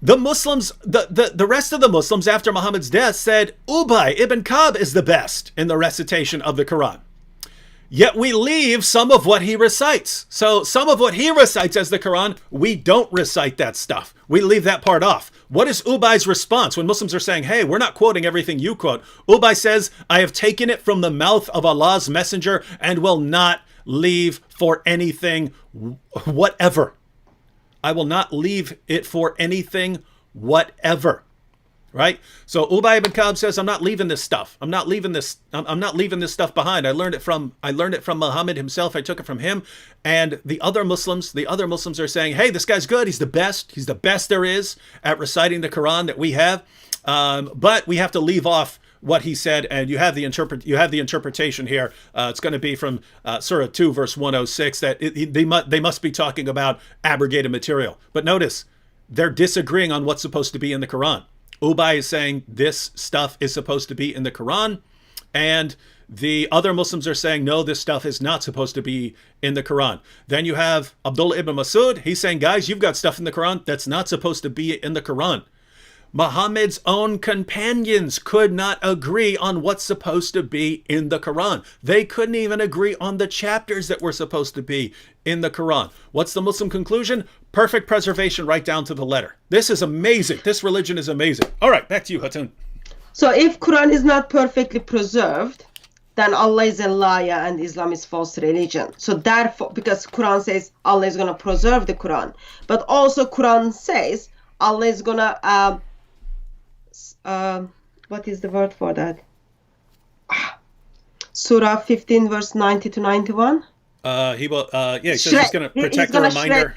The Muslims, the rest of the Muslims after Muhammad's death said Ubay ibn Ka'b is the best in the recitation of the Quran. Yet we leave some of what he recites. So some of what he recites as the Quran, we don't recite that stuff. We leave that part off. What is Ubay's response when Muslims are saying, hey, we're not quoting everything you quote? Ubay says, I have taken it from the mouth of Allah's messenger and will not leave for anything whatever. I will not leave it for anything whatever. Right? So Ubay ibn Ka'b says, I'm not leaving this stuff. I'm not leaving this stuff behind. I learned it from Muhammad himself. I took it from him. And the other Muslims are saying, hey, this guy's good. He's the best. He's the best there is at reciting the Quran that we have. But we have to leave off what he said, and you have the interpretation here. It's going to be from Surah 2, verse 106, that they must be talking about abrogated material. But notice, they're disagreeing on what's supposed to be in the Quran. Ubay is saying this stuff is supposed to be in the Quran, and the other Muslims are saying, no, this stuff is not supposed to be in the Quran. Then you have Abdullah ibn Masud. He's saying, guys, you've got stuff in the Quran that's not supposed to be in the Quran. Muhammad's own companions could not agree on what's supposed to be in the Quran. They couldn't even agree on the chapters that were supposed to be in the Quran. What's the Muslim conclusion? Perfect preservation right down to the letter. This is amazing. This religion is amazing. All right, back to you, Hatun. So if Quran is not perfectly preserved, then Allah is a liar and Islam is false religion. So therefore, because Quran says Allah is going to preserve the Quran, but also Quran says Allah is going to what is the word for that? Surah 15, verse 90 to 91. He says he's going to protect the reminder.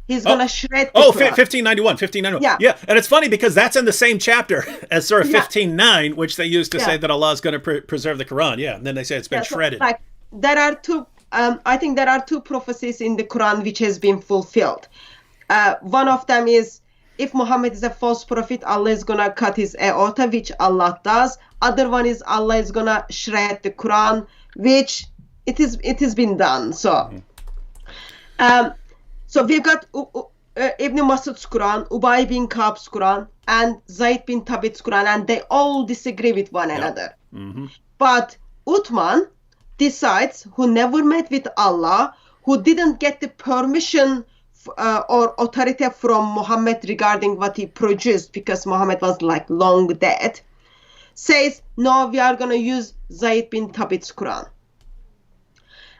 He's going to shred the Quran. 1591. Yeah, and it's funny because that's in the same chapter as Surah 15:9, which they use to say that Allah is going to preserve the Quran. Yeah, and then they say it's been shredded. So, there are two, I think there are two prophecies in the Quran which has been fulfilled. One of them is, if Muhammad is a false prophet, Allah is going to cut his aorta, which Allah does. Other one is Allah is going to shred the Quran, which it has been done. So, so we've got Ibn Masud's Quran, Ubay bin Ka'b's Quran, and Zayd bin Thabit's Quran, and they all disagree with one another. Mm-hmm. But Uthman decides, who never met with Allah, who didn't get the permission or authority from Muhammad regarding what he produced, because Muhammad was like long dead, says, no, we are going to use Zayd bin Thabit's Quran.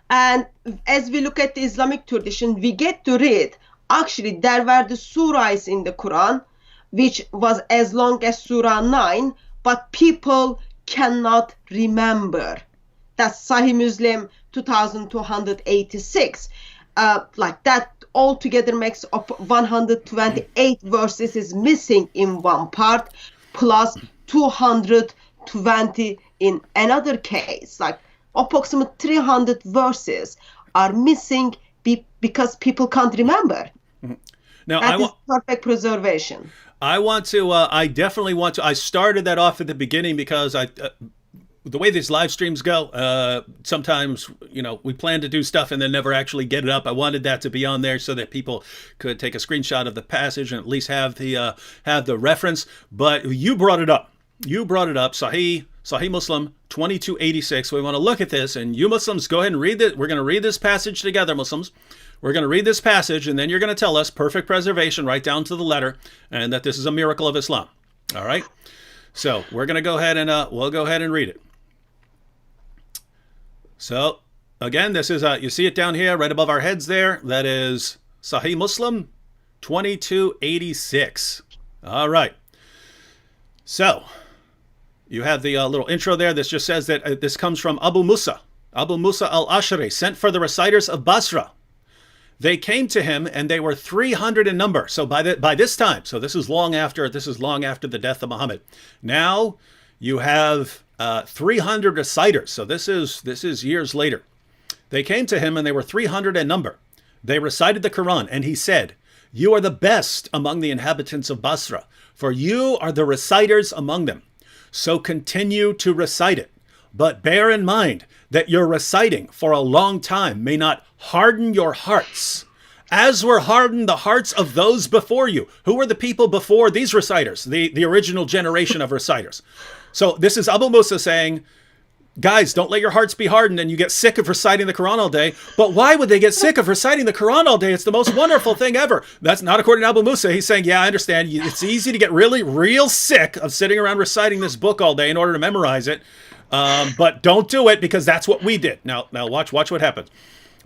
And as we look at the Islamic tradition, we get to read, actually there were the surahs in the Quran, which was as long as Surah 9, but people cannot remember. That's Sahih Muslim 2286. Like that altogether makes up 128 verses is missing in one part, plus 220 in another case. Like approximately 300 verses are missing because people can't remember. Now, That is perfect preservation. I definitely want to. I started that off at the beginning because the way these live streams go, sometimes, we plan to do stuff and then never actually get it up. I wanted that to be on there so that people could take a screenshot of the passage and at least have the reference. But you brought it up. Sahih Muslim 2286. We want to look at this, and you Muslims, go ahead and read it. We're going to read this passage together, Muslims. We're going to read this passage, and then you're going to tell us perfect preservation right down to the letter, and that this is a miracle of Islam. All right? So we're going to go ahead and we'll go ahead and read it. So again, this is you see it down here right above our heads there. That is Sahih Muslim 2286. All right. So you have the little intro there. This just says that this comes from Abu Musa al-Ashari, sent for the reciters of Basra. They came to him, and they were 300 in number. So by this time, so this is long after the death of Muhammad. Now you have 300 reciters. So this is years later. They came to him, and they were 300 in number. They recited the Quran, and he said, "You are the best among the inhabitants of Basra, for you are the reciters among them. So continue to recite it. But bear in mind that your reciting for a long time may not harden your hearts, as were hardened the hearts of those before you." Who were the people before these reciters? The original generation of reciters. So this is Abu Musa saying, guys, don't let your hearts be hardened and you get sick of reciting the Quran all day. But why would they get sick of reciting the Quran all day? It's the most wonderful thing ever. That's not according to Abu Musa. He's saying, yeah, I understand. It's easy to get really, real sick of sitting around reciting this book all day in order to memorize it. But don't do it, because that's what we did. Now watch what happens.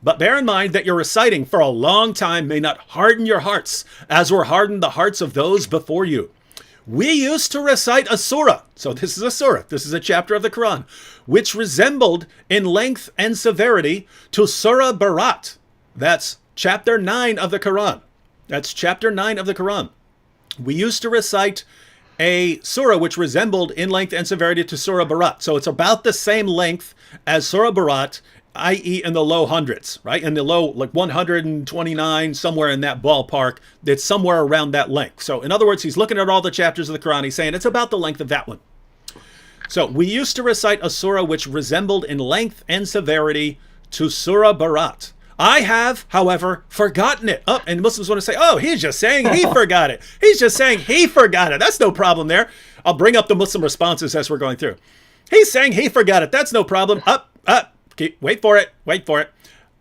But bear in mind that your reciting for a long time may not harden your hearts, as were hardened the hearts of those before you. We used to recite a surah. So this is a surah. This is a chapter of the Quran, which resembled in length and severity to Surah Barat. That's chapter 9 of the Quran. We used to recite a surah which resembled in length and severity to Surah Barat. So it's about the same length as Surah Barat, i.e. in the low hundreds, right? In the low, like 129, somewhere in that ballpark. It's somewhere around that length. So in other words, he's looking at all the chapters of the Quran. He's saying it's about the length of that one. So we used to recite a surah which resembled in length and severity to Surah Barat. I have, however, forgotten it. Oh, and Muslims want to say, oh, he's just saying he forgot it. He's just saying he forgot it. That's no problem there. I'll bring up the Muslim responses as we're going through. He's saying he forgot it. That's no problem. Wait for it.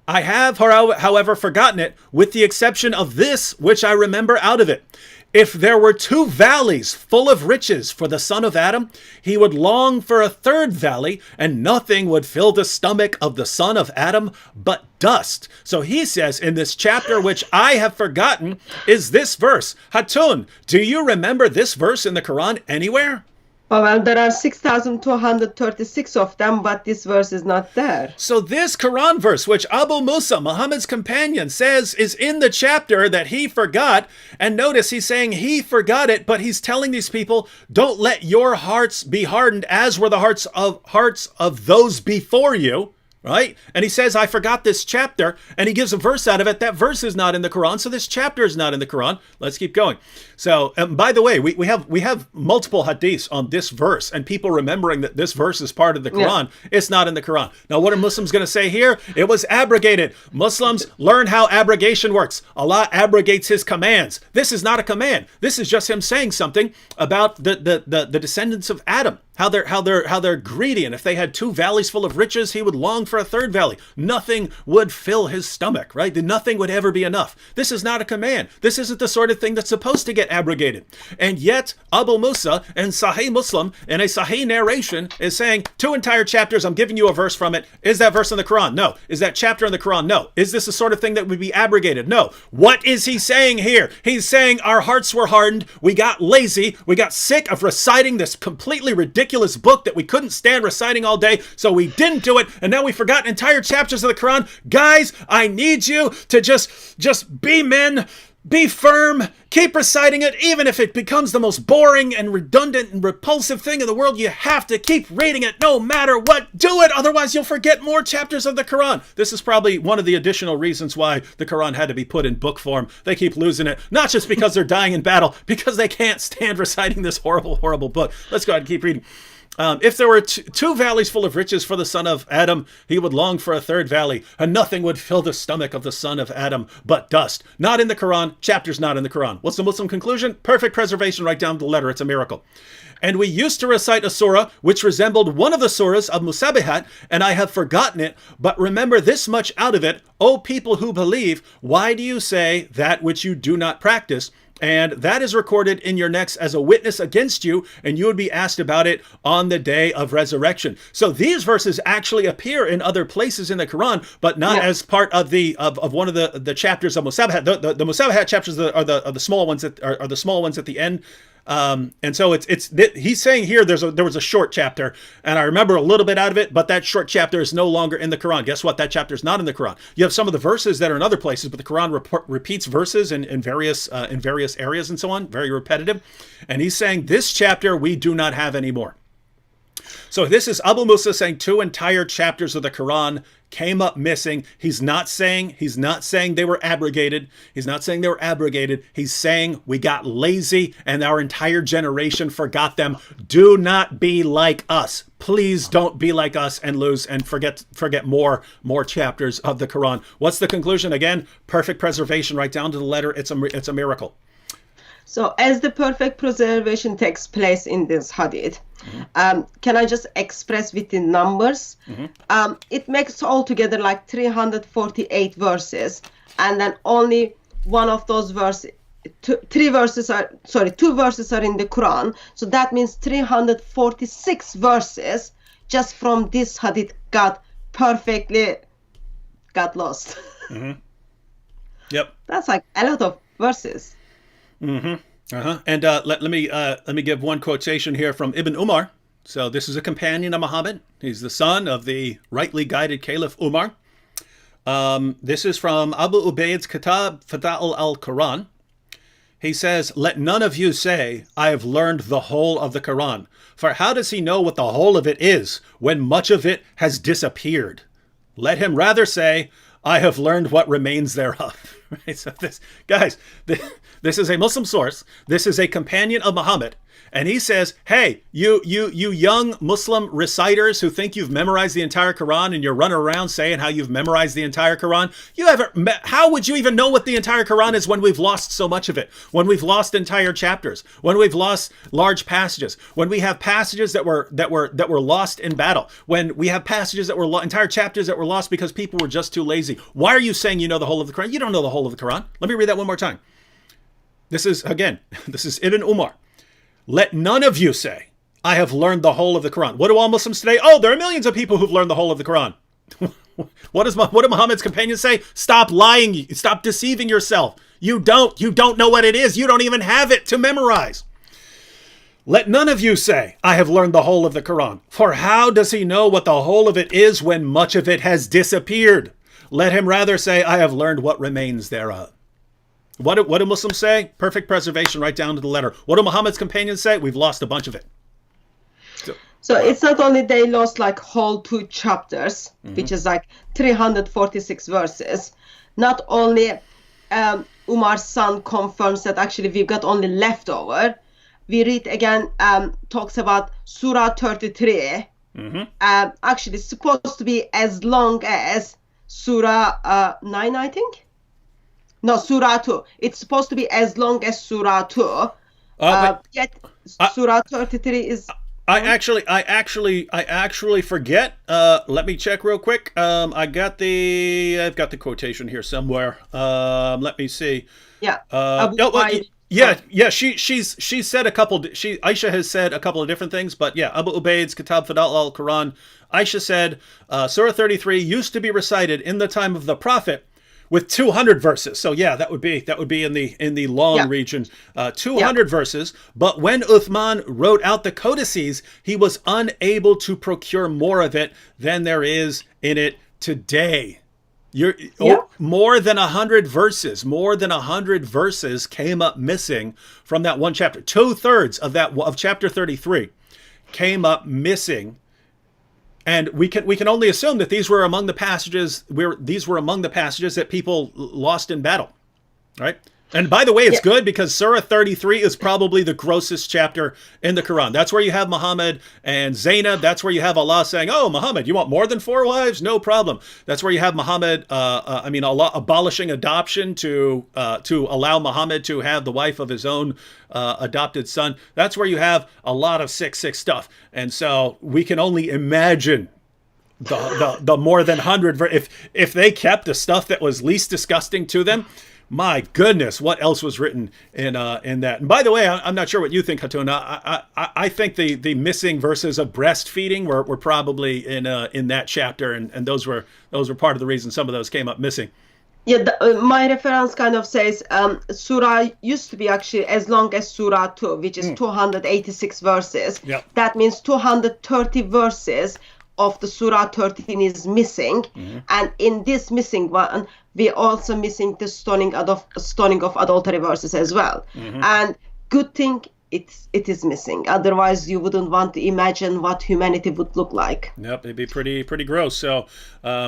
I have, however, forgotten it, with the exception of this, which I remember out of it. If there were 2 valleys full of riches for the son of Adam, he would long for a 3rd valley, and nothing would fill the stomach of the son of Adam but dust. So he says in this chapter, which I have forgotten, is this verse. Hatun, do you remember this verse in the Quran anywhere? Well, there are 6,236 of them, but this verse is not there. So this Quran verse, which Abu Musa, Muhammad's companion, says is in the chapter that he forgot, and notice he's saying he forgot it, but he's telling these people, don't let your hearts be hardened, as were the hearts of those before you. Right? And he says, I forgot this chapter, and he gives a verse out of it. That verse is not in the Quran, so this chapter is not in the Quran. Let's keep going. So, by the way, we have multiple hadiths on this verse, and people remembering that this verse is part of the Quran. Yeah. It's not in the Quran. Now, what are Muslims going to say here? It was abrogated. Muslims learn how abrogation works. Allah abrogates his commands. This is not a command. This is just him saying something about the descendants of Adam. How they're greedy, and if they had 2 valleys full of riches, he would long for a 3rd valley. Nothing would fill his stomach, right? Nothing would ever be enough. This is not a command. This isn't the sort of thing that's supposed to get abrogated. And yet, Abu Musa in Sahih Muslim, in a Sahih narration, is saying 2 entire chapters, I'm giving you a verse from it. Is that verse in the Quran? No. Is that chapter in the Quran? No. Is this the sort of thing that would be abrogated? No. What is he saying here? He's saying our hearts were hardened. We got lazy. We got sick of reciting this completely ridiculous book that we couldn't stand reciting all day, so we didn't do it, and now we forgot entire chapters of the Quran. Guys, I need you to just be men, Be firm. Keep reciting it. Even if it becomes the most boring and redundant and repulsive thing in the world, you have to keep reading it no matter what. Do it. Otherwise, you'll forget more chapters of the Quran. This is probably one of the additional reasons why the Quran had to be put in book form. They keep losing it, not just because they're dying in battle, because they can't stand reciting this horrible, horrible book. Let's go ahead and keep reading. If there were two valleys full of riches for the son of Adam, he would long for a third valley, and nothing would fill the stomach of the son of Adam but dust. Not in the Quran. Chapters not in the Quran. What's the Muslim conclusion? Perfect preservation right down to the letter. It's a miracle. And we used to recite a surah which resembled one of the surahs of Musabihat, and I have forgotten it, but remember this much out of it, O people who believe, why do you say that which you do not practice? And that is recorded in your necks as a witness against you, and you would be asked about it on the day of resurrection. So these verses actually appear in other places in the Quran, but not as part of the of one of the chapters of Musabihat. The Musabihat chapters are the small ones that are the small ones at the end. And so he's saying here there was a short chapter, and I remember a little bit out of it, but that short chapter is no longer in the Quran. Guess what? That chapter is not in the Quran. You have some of the verses that are in other places, but the Quran repeats verses in various areas and so on, very repetitive. And he's saying this chapter we do not have anymore. So this is Abu Musa saying 2 entire chapters of the Quran came up missing. He's not saying they were abrogated. He's not saying they were abrogated. He's saying we got lazy and our entire generation forgot them. Do not be like us. Please don't be like us and lose and forget more chapters of the Quran. What's the conclusion? Again, perfect preservation right down to the letter. It's a miracle. So as the perfect preservation takes place in this hadith, can I just express with the numbers? It makes altogether like 348 verses, and then only one of those verses, two verses are in the Quran. So that means 346 verses just from this hadith got lost. Yep. That's like a lot of verses. And let me give one quotation here from Ibn Umar. So this is a companion of Muhammad. He's the son of the rightly guided Caliph Umar. This is from Abu Ubaid's Kitab Fada'il al-Quran. He says, "Let none of you say, I have learned the whole of the Quran. For how does he know what the whole of it is when much of it has disappeared? Let him rather say, I have learned what remains thereof." Right? So this is a Muslim source. This is a companion of Muhammad. And he says, hey, you young Muslim reciters who think you've memorized the entire Quran and you're running around saying how you've memorized the entire Quran, how would you even know what the entire Quran is when we've lost so much of it? When we've lost entire chapters, when we've lost large passages, when we have passages that were lost in battle, when we have passages that were entire chapters that were lost because people were just too lazy. Why are you saying you know the whole of the Quran? You don't know the whole of the Quran. Let me read that one more time. This is Ibn Umar. Let none of you say, I have learned the whole of the Quran. What do all Muslims today? Oh, there are millions of people who've learned the whole of the Quran. What do Muhammad's companions say? Stop lying. Stop deceiving yourself. You don't know what it is. You don't even have it to memorize. Let none of you say, I have learned the whole of the Quran. For how does he know what the whole of it is when much of it has disappeared? Let him rather say, I have learned what remains thereof. What do Muslims say? Perfect preservation right down to the letter. What do Muhammad's companions say? We've lost a bunch of it. So it's not only they lost like whole 2 chapters, which is like 346 verses. Not only Umar's son confirms that actually we've got only leftover. We read again, talks about Surah 33. Actually supposed to be as long as Surah 9, I think. No, Surah 2. It's supposed to be as long as Surah 2. Yet Surah 33 is... I actually forget. Let me check real quick. I've got the quotation here somewhere. Let me see. Yeah. She said a couple. Aisha has said a couple of different things, but yeah, Abu Ubaid's Kitab Fada'il al-Quran. Aisha said Surah 33 used to be recited in the time of the Prophet with 200 verses. So yeah, that would be in the long region, 200 verses. But when Uthman wrote out the codices, he was unable to procure more of it than there is in it today. You're Yeah. more than 100 verses. More than 100 verses came up missing from that one chapter. 2/3 of chapter 33 came up missing, and we can only assume that these were among the passages that people lost in battle, right? And by the way, it's Yeah. good because Surah 33 is probably the grossest chapter in the Quran. That's where you have Muhammad and Zainab. That's where you have Allah saying, "Oh, Muhammad, you want more than 4 wives? No problem." That's where you have Muhammad, Allah abolishing adoption to allow Muhammad to have the wife of his own adopted son. That's where you have a lot of 6 stuff. And so we can only imagine the more than 100 if they kept the stuff that was least disgusting to them. My goodness, what else was written in that? And by the way, I'm not sure what you think, Hatun. I think the missing verses of breastfeeding were probably in that chapter, and those were part of the reason some of those came up missing. Yeah, my reference kind of says Surah used to be actually as long as Surah 2, which is 286 verses. Yep. That means 230 verses of the Surah 13 is missing. And in this missing one, we're also missing the stoning of adultery verses as well. And good thing it is missing. Otherwise, you wouldn't want to imagine what humanity would look like. Yep, it'd be pretty gross. So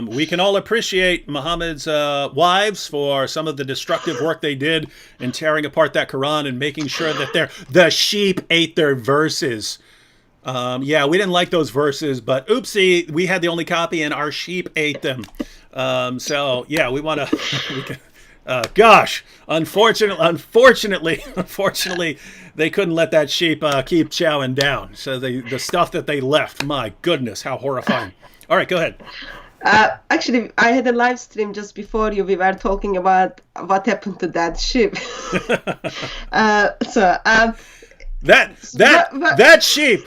we can all appreciate Muhammad's wives for some of the destructive work they did in tearing apart that Quran and making sure that the sheep ate their verses. Yeah, we didn't like those verses, but oopsie, we had the only copy and our sheep ate them. So yeah, we want to. Gosh, unfortunately, they couldn't let that sheep keep chowing down. So the stuff that they left, my goodness, how horrifying. All right, go ahead. Actually, I had a live stream just before you. We were talking about what happened to that sheep. That sheep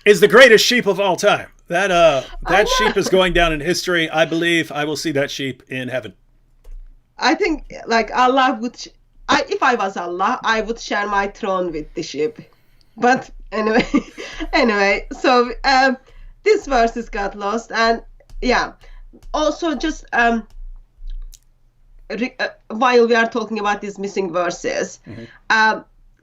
is the greatest sheep of all time. That sheep is going down in history. I believe I will see that sheep in heaven. I think like Allah would, if I was Allah, I would share my throne with the sheep. But anyway, so this verses got lost, and yeah. Also, just while we are talking about these missing verses,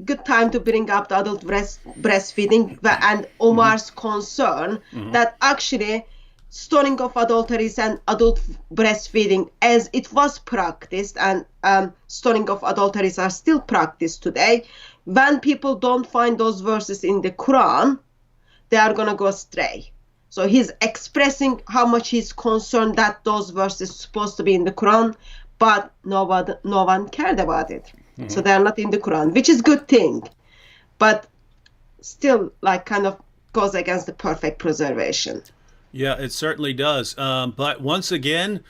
good time to bring up the adult breastfeeding and Omar's concern that actually stoning of adulteries and adult breastfeeding, as it was practiced, and stoning of adulteries are still practiced today. When people don't find those verses in the Quran, they are going to go astray. So he's expressing how much he's concerned that those verses are supposed to be in the Quran, but no one cared about it. So they're not in the Quran, which is a good thing, but still like kind of goes against the perfect preservation. Yeah, it certainly does. But once again,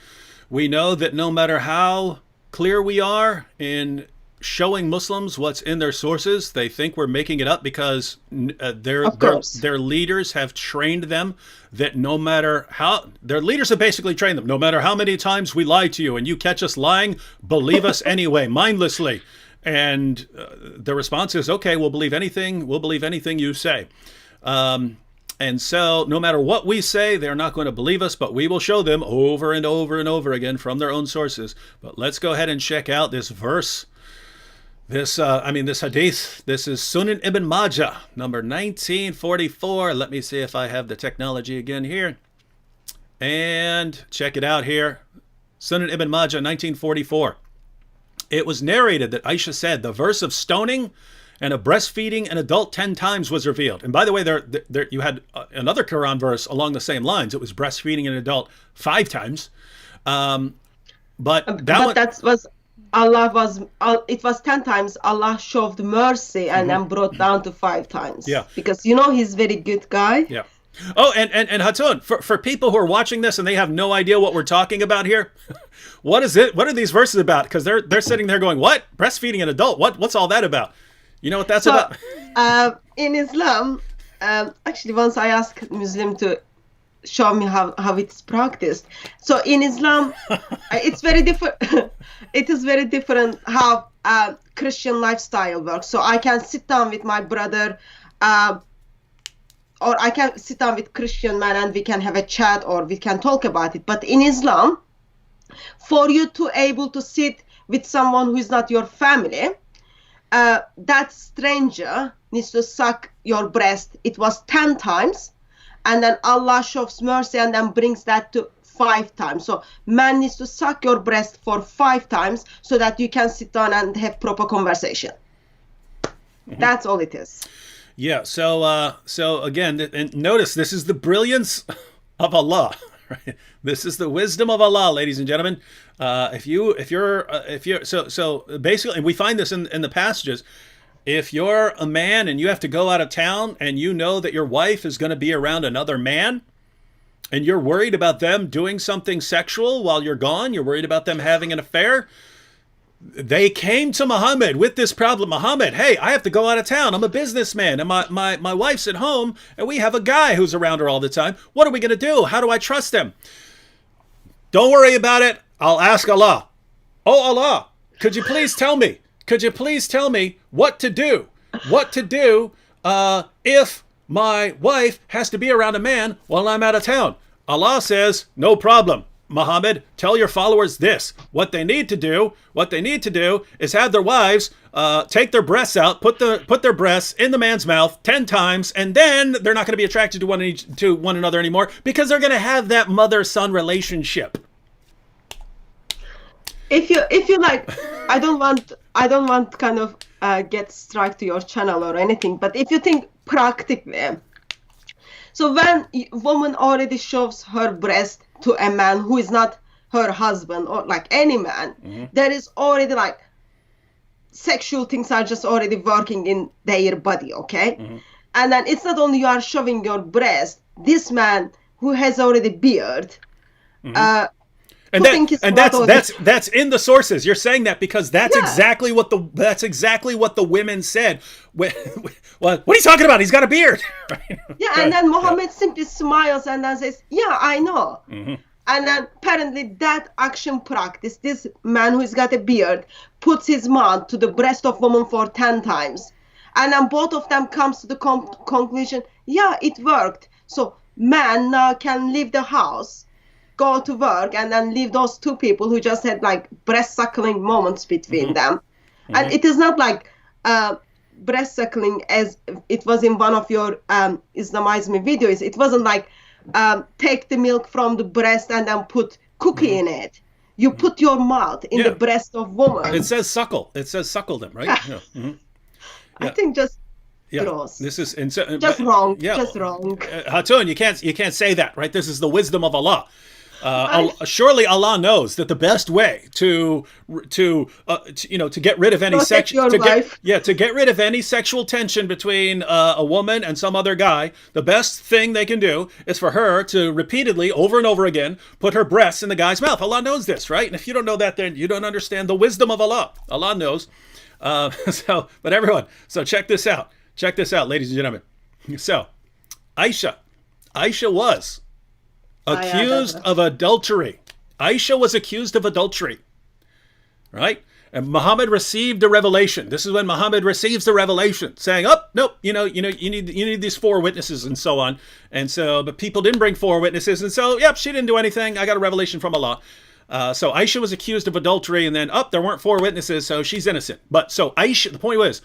we know that no matter how clear we are in showing Muslims what's in their sources, they think we're making it up because their leaders have trained them that no matter how, their leaders have basically trained them, no matter how many times we lie to you and you catch us lying, believe us anyway, mindlessly. And the response is, okay, we'll believe anything you say. And so no matter what we say, they're not going to believe us, but we will show them over and over and over again from their own sources. But let's go ahead and check out this verse. This hadith. This is Sunan Ibn Majah, number 1944. Let me see if I have the technology again here. And check it out here. Sunan Ibn Majah, 1944. It was narrated that Aisha said, the verse of stoning and of breastfeeding an adult 10 times was revealed. And by the way, there you had another Quran verse along the same lines. It was breastfeeding an adult 5 times. But it was 10 times. Allah showed mercy and then brought down to 5 times. Yeah. Because he's very good guy. Yeah. Oh, and Hatun, for people who are watching this and they have no idea what we're talking about here, what is it? What are these verses about? Because they're sitting there going, what? Breastfeeding an adult? What's all that about? You know what that's about? In Islam, actually, once I asked Muslim to show me how it's practiced. So in Islam, it's very different. It is very different how Christian lifestyle works. So I can sit down with my brother, or I can sit down with Christian man and we can have a chat or we can talk about it. But in Islam, For you to able to sit with someone who is not your family, that stranger needs to suck your breast. It was 10 times, and then Allah shows mercy and then brings that to 5 times. So man needs to suck your breast for 5 times so that you can sit down and have proper conversation. That's all it is. Yeah. So again, and notice this is the brilliance of Allah. Right? This is the wisdom of Allah, ladies and gentlemen. If you're so basically, and we find this in the passages. If you're a man and you have to go out of town and you know that your wife is going to be around another man, and you're worried about them doing something sexual while you're gone, you're worried about them having an affair. They came to Muhammad with this problem. Muhammad, hey, I have to go out of town. I'm a businessman and my wife's at home and we have a guy who's around her all the time. What are we going to do? How do I trust him? Don't worry about it. I'll ask Allah. Oh, Allah, could you please tell me? Could you please tell me what to do? What to do if my wife has to be around a man while I'm out of town? Allah says, no problem. Muhammad, tell your followers this. What they need to do is have their wives take their breasts out, put their breasts in the man's mouth 10 times, and then they're not going to be attracted to one another anymore because they're going to have that mother-son relationship. If you like, I don't want kind of get strike to your channel or anything, but if you think practically, so when a woman already shows her breast to a man who is not her husband or like any man, there is already like sexual things are just already working in their body, okay? And then it's not only you are showing your breast, this man who has already beard, and that's in the sources. You're saying that because that's exactly what the women said. What are you talking about? He's got a beard. Yeah, and then Muhammad simply smiles and then says, "Yeah, I know." And then apparently that action practice, this man who's got a beard puts his mouth to the breast of woman for 10 times, and then both of them comes to the conclusion, yeah, it worked. So man now can leave the house, go to work, and then leave those two people who just had like breast suckling moments between them. And it is not like breast suckling as it was in one of your Islamize Me videos. It wasn't like take the milk from the breast and then put cookie in it. You put your mouth in the breast of woman. It says suckle. It says suckle them, right? Yeah. I think just gross. This is just wrong. Yeah. Just wrong. Hatun, you can't say that, right? This is the wisdom of Allah. Surely Allah knows that the best way to get rid of any sexual tension between a woman and some other guy, the best thing they can do is for her to repeatedly, over and over again, put her breasts in the guy's mouth. Allah knows this, right? And if you don't know that, then you don't understand the wisdom of Allah. Allah knows. But everyone, so check this out. Check this out, ladies and gentlemen. So, Aisha was accused of adultery. Aisha was accused of adultery, right? And Muhammad received a revelation. This is when Muhammad receives the revelation, saying, "Oh, nope, you need these 4 witnesses and so on." And so, but people didn't bring 4 witnesses, and so, yep, she didn't do anything. I got a revelation from Allah. So Aisha was accused of adultery, and then there weren't 4 witnesses, so she's innocent. But so Aisha, the point was,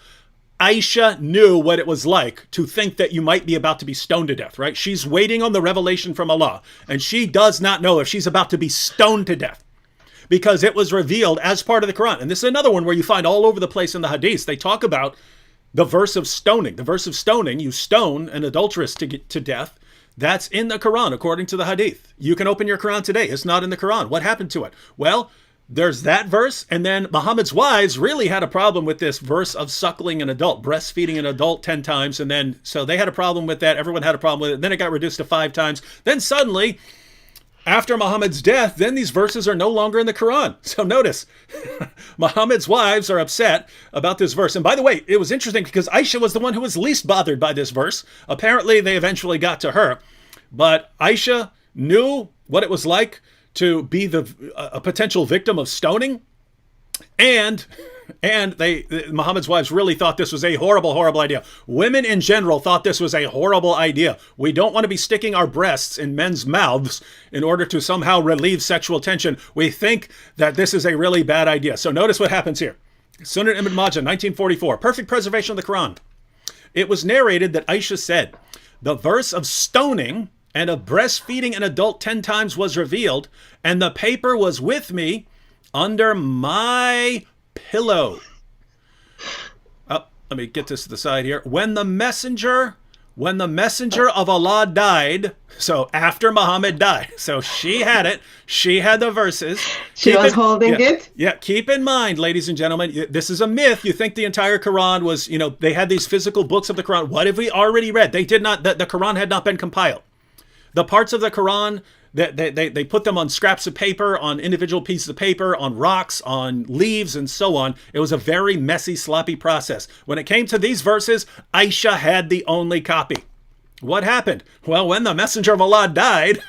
Aisha knew what it was like to think that you might be about to be stoned to death, right? She's waiting on the revelation from Allah, and she does not know if she's about to be stoned to death because it was revealed as part of the Quran. And this is another one where you find all over the place in the hadiths, they talk about the verse of stoning. The verse of stoning, you stone an adulteress to death. That's in the Quran, according to the hadith. You can open your Quran today. It's not in the Quran. What happened to it? Well, there's that verse, and then Muhammad's wives really had a problem with this verse of suckling an adult, breastfeeding an adult 10 times, and then, so they had a problem with that, everyone had a problem with it, then it got reduced to 5 times, then suddenly, after Muhammad's death, then these verses are no longer in the Quran. So notice, Muhammad's wives are upset about this verse, and by the way, it was interesting because Aisha was the one who was least bothered by this verse. Apparently, they eventually got to her, but Aisha knew what it was like to be a potential victim of stoning, and And Muhammad's wives really thought this was a horrible, horrible idea. Women in general thought this was a horrible idea. We don't want to be sticking our breasts in men's mouths in order to somehow relieve sexual tension. We think that this is a really bad idea. So notice what happens here. Sunan Ibn Majah, 1944, perfect preservation of the Quran. It was narrated that Aisha said, the verse of stoning and of breastfeeding an adult 10 times was revealed, and the paper was with me under my pillow. Oh, let me get this to the side here. When the messenger of Allah died, so after Muhammad died, so she had it, she had the verses. She was holding it? Yeah, keep in mind, ladies and gentlemen, this is a myth. You think the entire Quran was, they had these physical books of the Quran. What have we already read? They did not, the Quran had not been compiled. The parts of the Quran, they put them on scraps of paper, on individual pieces of paper, on rocks, on leaves, and so on. It was a very messy, sloppy process. When it came to these verses, Aisha had the only copy. What happened? Well, when the messenger of Allah died,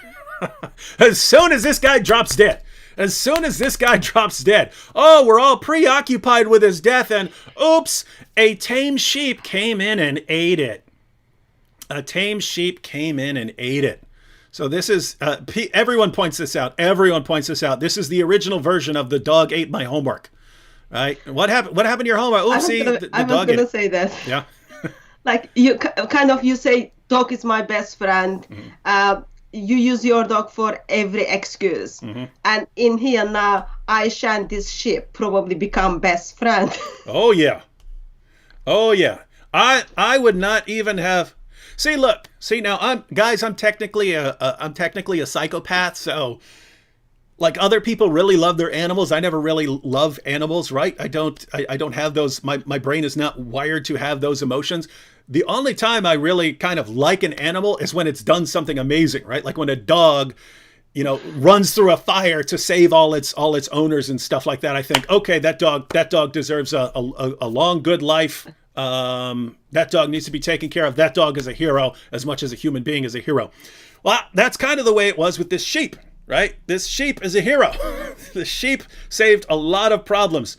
as soon as this guy drops dead, oh, we're all preoccupied with his death, and oops, a tame sheep came in and ate it. So this is, everyone points this out. This is the original version of the dog ate my homework, right? What happened to your homework? Oh, see, the dog ate. I was going to say that. Yeah. Like you say, dog is my best friend. Mm-hmm. You use your dog for every excuse. Mm-hmm. And in here now, Aisha and this sheep probably become best friends. Oh, yeah. I would not even have... See now, I'm technically a psychopath, so like other people really love their animals. I never really love animals, right? I don't have those, my brain is not wired to have those emotions. The only time I really kind of like an animal is when it's done something amazing, right? Like when a dog, runs through a fire to save all its owners and stuff like that. I think, okay, that dog deserves a long, good life. That dog needs to be taken care of. That dog is a hero as much as a human being is a hero. Well, that's kind of the way it was with this sheep, right? This sheep is a hero. The sheep saved a lot of problems,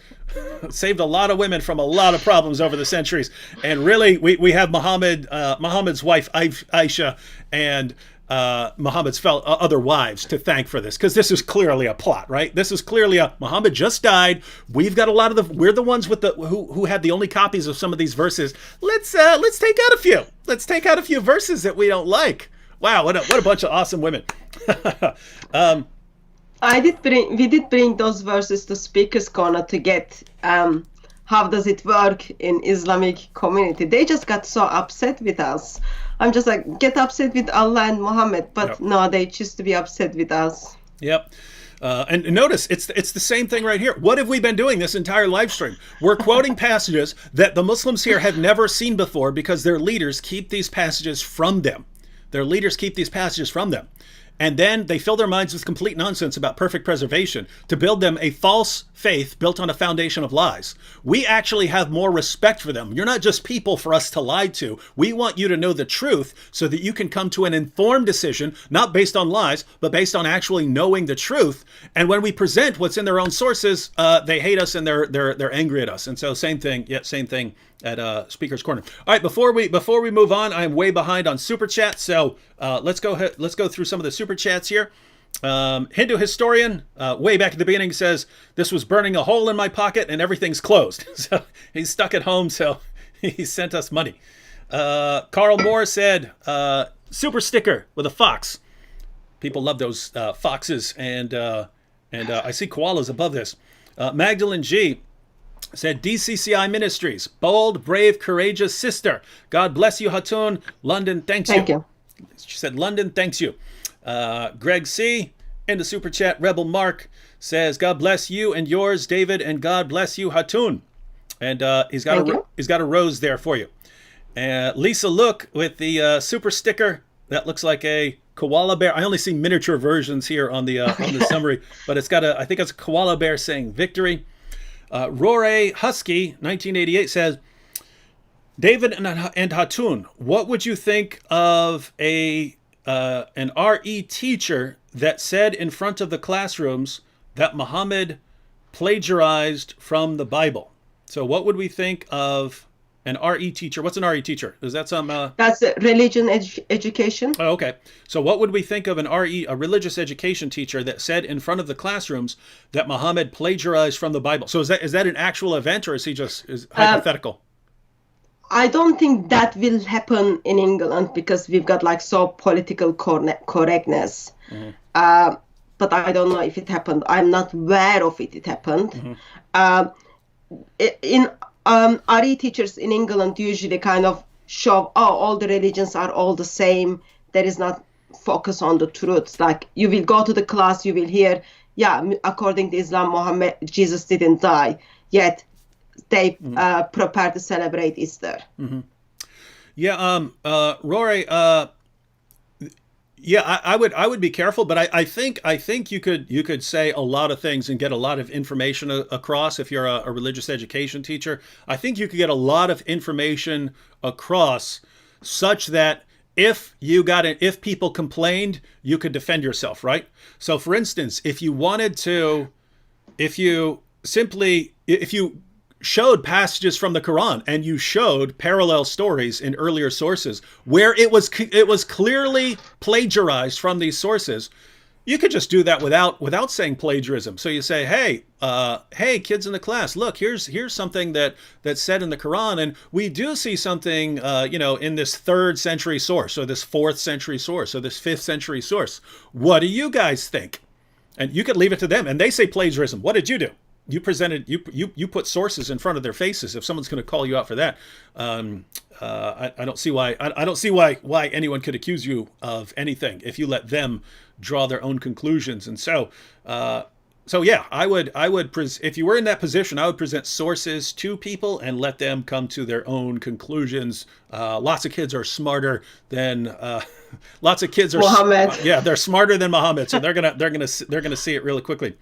saved a lot of women from a lot of problems over the centuries. And really, we have Muhammad's wife, Aisha, and Muhammad's other wives to thank for this, because this is clearly a plot, right? This is clearly Muhammad just died. We've got we're the ones with who had the only copies of some of these verses. Let's take out a few. Let's take out a few verses that we don't like. Wow, what a bunch of awesome women. We did bring those verses to Speaker's Corner to get how does it work in Islamic community. They just got so upset with us. I'm just like, get upset with Allah and Muhammad, but yep. No, they choose to be upset with us. Yep. And notice, it's the same thing right here. What have we been doing this entire live stream? We're quoting passages that the Muslims here have never seen before because their leaders keep these passages from them. And then they fill their minds with complete nonsense about perfect preservation to build them a false faith built on a foundation of lies. We actually have more respect for them. You're not just people for us to lie to. We want you to know the truth so that you can come to an informed decision, not based on lies, but based on actually knowing the truth. And when we present what's in their own sources, they hate us and they're angry at us. And so same thing at Speaker's Corner. All right, before we move on, I'm way behind on super chat, so let's go through some of the super chats here. Hindu historian, way back at the beginning, says this was burning a hole in my pocket and everything's closed. So he's stuck at home, so he sent us money. Carl Moore said super sticker with a fox. People love those foxes, and I see koalas above this. Magdalene G said DCCI Ministries, bold, brave, courageous sister. God bless you, Hatun. London thanks you. Thank you. She said London thanks you. Greg C. in the super chat. Rebel Mark says God bless you and yours, David, and God bless you, Hatun. And he's got a rose there for you. Lisa Look with the super sticker that looks like a koala bear. I only see miniature versions here on the summary, but it's got I think it's a koala bear saying victory. Rore Husky 1988 says, David and Hatun, what would you think of an RE teacher that said in front of the classrooms that Muhammad plagiarized from the Bible? So what would we think of an RE teacher? What's an RE teacher? Is that some... That's religion education. Oh, okay. So what would we think of an RE, a religious education teacher that said in front of the classrooms that Muhammad plagiarized from the Bible? So is that an actual event, or is he just hypothetical? I don't think that will happen in England because we've got like so political correctness. But I don't know if it happened. I'm not aware of it. It happened. In RE teachers in England usually kind of show, oh, all the religions are all the same. There is not focus on the truths. Like you will go to the class, you will hear, yeah, according to Islam, Jesus didn't die. Yet they prepare to celebrate Easter. Yeah, Rory. Yeah, I would be careful, but I think you could say a lot of things and get a lot of information across if you're a religious education teacher. I think you could get a lot of information across such that if people complained, you could defend yourself, right? So for instance, if you showed passages from the Quran and you showed parallel stories in earlier sources where it was clearly plagiarized from these sources, you could just do that without saying plagiarism. So you say, hey, kids in the class, look, here's something that's said in the Quran, and we do see something, in this 3rd century source, or this 4th century source, or this 5th century source. What do you guys think? And you could leave it to them. And they say plagiarism. What did you do? You presented, you put sources in front of their faces. If someone's going to call you out for that, I don't see why anyone could accuse you of anything if you let them draw their own conclusions. And so yeah, I would if you were in that position, I would present sources to people and let them come to their own conclusions. Lots of kids are smarter than Muhammad. Yeah, they're smarter than Muhammad, so they're gonna see it really quickly.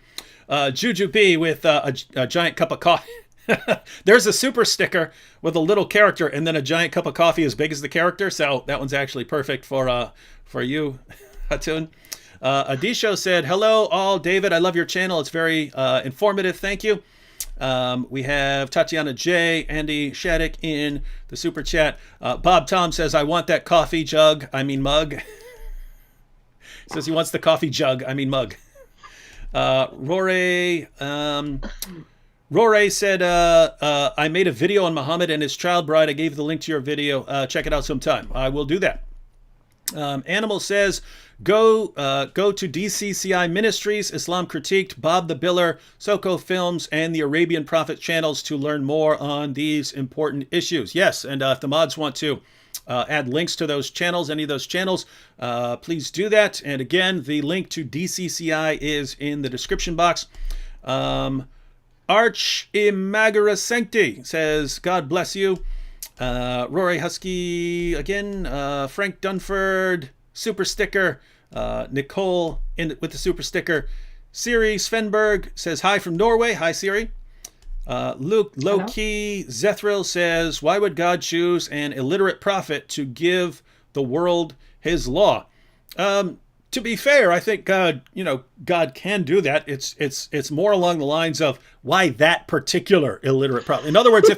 Juju B with a giant cup of coffee. There's a super sticker with a little character and then a giant cup of coffee as big as the character. So that one's actually perfect for you, Hatun. Adisho said, hello all, David. I love your channel. It's very informative. Thank you. We have Tatiana J, Andy Shattuck in the super chat. Bob Tom says, I want that coffee mug. Says he wants the coffee jug, mug. Rory said, I made a video on Muhammad and his child bride. I gave the link to your video. Check it out sometime. I will do that. Animal says, go to DCCI Ministries, Islam Critiqued, Bob the Biller, Soko Films, and the Arabian Prophet channels to learn more on these important issues. Yes, and if the mods want to add links to those channels, any of those channels, please do that. And again, the link to DCCI is in the description box. Arch Imagara Sancti says, God bless you. Rory Husky again, Frank Dunford, super sticker, Nicole with the super sticker. Siri Svenberg says, hi from Norway. Hi, Siri. Luke Low-Key Zethril says, why would God choose an illiterate prophet to give the world his law? To be fair, I think God can do that. It's more along the lines of why that particular illiterate prophet. In other words,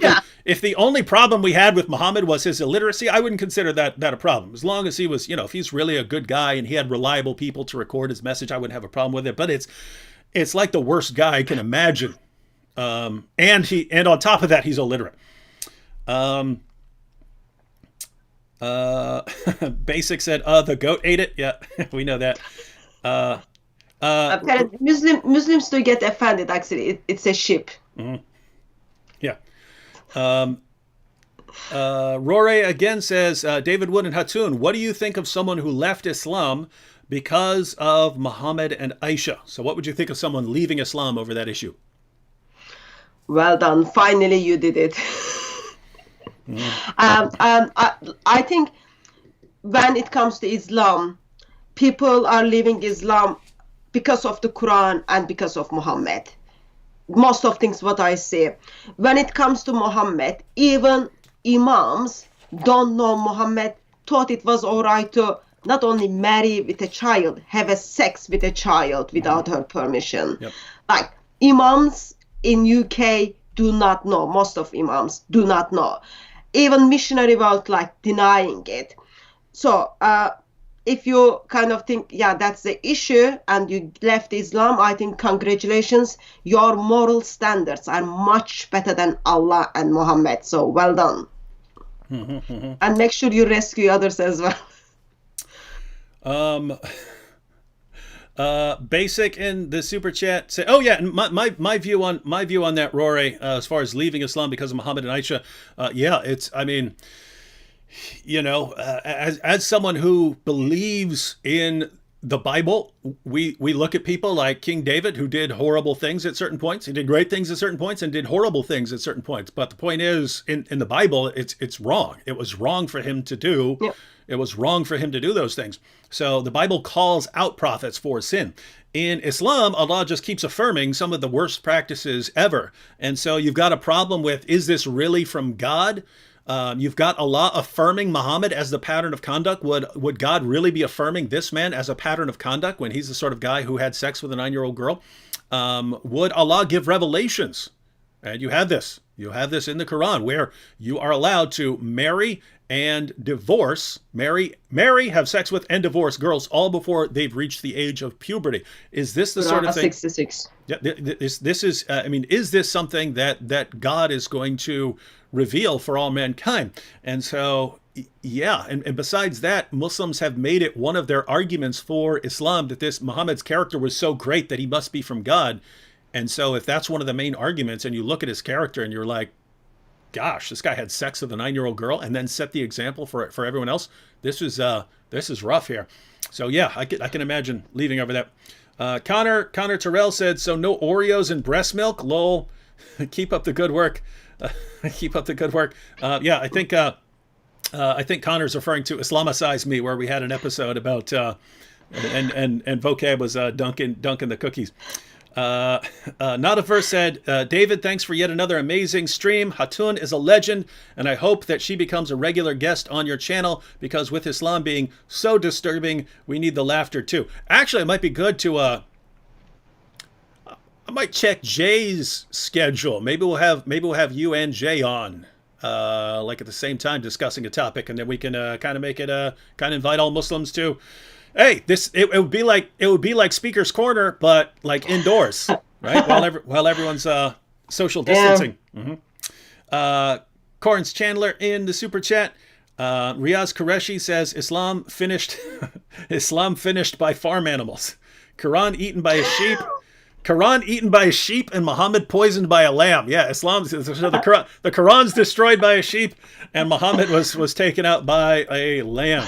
if the only problem we had with Muhammad was his illiteracy, I wouldn't consider that a problem. As long as he was, if he's really a good guy and he had reliable people to record his message, I wouldn't have a problem with it. But it's like the worst guy I can imagine. And on top of that, he's illiterate. Basic said, the goat ate it. Yeah, we know that. Apparently, Muslims do get offended. Actually, it's a sheep. Mm-hmm. Yeah. Rory again says, David Wood and Hatun, what do you think of someone who left Islam because of Muhammad and Aisha? So what would you think of someone leaving Islam over that issue? Well done. Finally, you did it. I think when it comes to Islam, people are leaving Islam because of the Quran and because of Muhammad. Most of things what I say. When it comes to Muhammad, even imams don't know Muhammad, thought it was all right to not only marry with a child, have a sex with a child without her permission. Yep. Like imams in UK do not know. Most of imams do not know. Even missionary world like denying it. So if you kind of think, yeah, that's the issue, and you left Islam, I think congratulations, your moral standards are much better than Allah and Muhammad. So well done. And make sure you rescue others as well. Basic in the super chat say, oh yeah, and my view on that, Rory, as far as leaving Islam because of Muhammad and Aisha, yeah, it's, I mean, as someone who believes in the Bible, we look at people like King David, who did horrible things at certain points. He did great things at certain points and did horrible things at certain points. But the point is, in the Bible, it's wrong. It was wrong for him to do. Yep. It was wrong for him to do those things. So the Bible calls out prophets for sin. In Islam, Allah just keeps affirming some of the worst practices ever. And so you've got a problem with, is this really from God? You've got Allah affirming Muhammad as the pattern of conduct. Would God really be affirming this man as a pattern of conduct when he's the sort of guy who had sex with a 9-year-old girl? Would Allah give revelations? And you have this. You have this in the Quran, where you are allowed to marry and divorce, marry, have sex with, and divorce girls all before they've reached the age of puberty. Is this the sort of thing? 66. Yeah, this is. I mean, is this something that God is going to reveal for all mankind? And so, yeah, and besides that, Muslims have made it one of their arguments for Islam that this Muhammad's character was so great that he must be from God. And so if that's one of the main arguments, and you look at his character and you're like, gosh, this guy had sex with a 9-year-old girl and then set the example for everyone else, this is rough here. So yeah, I can imagine leaving over that. Connor Terrell said, so no Oreos and breast milk? Lol. Keep up the good work. Keep up the good work. Yeah, I think Connor's referring to Islamicize Me, where we had an episode about and vocab was dunking the cookies. Not a verse said, David, thanks for yet another amazing stream. Hatun is a legend, and I hope that she becomes a regular guest on your channel, because with Islam being so disturbing, we need the laughter too. Actually, it might be good to I might check Jay's schedule. Maybe we'll have you and Jay on, like at the same time, discussing a topic, and then we can kind of make it kind of invite all Muslims to. Hey, it would be like Speaker's Corner, but like indoors, right? While everyone's social distancing. Yeah. Mm-hmm. Corns Chandler in the super chat. Riaz Qureshi says Islam finished by farm animals. Quran eaten by a sheep, and Muhammad poisoned by a lamb. Yeah, Islam. So the Quran's destroyed by a sheep, and Muhammad was taken out by a lamb.